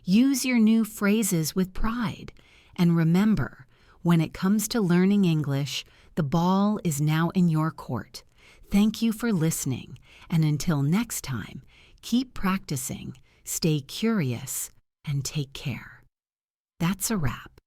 Use your new phrases with pride. And remember, when it comes to learning English, the ball is now in your court. Thank you for listening, and until next time, keep practicing, stay curious, and take care. That's a wrap.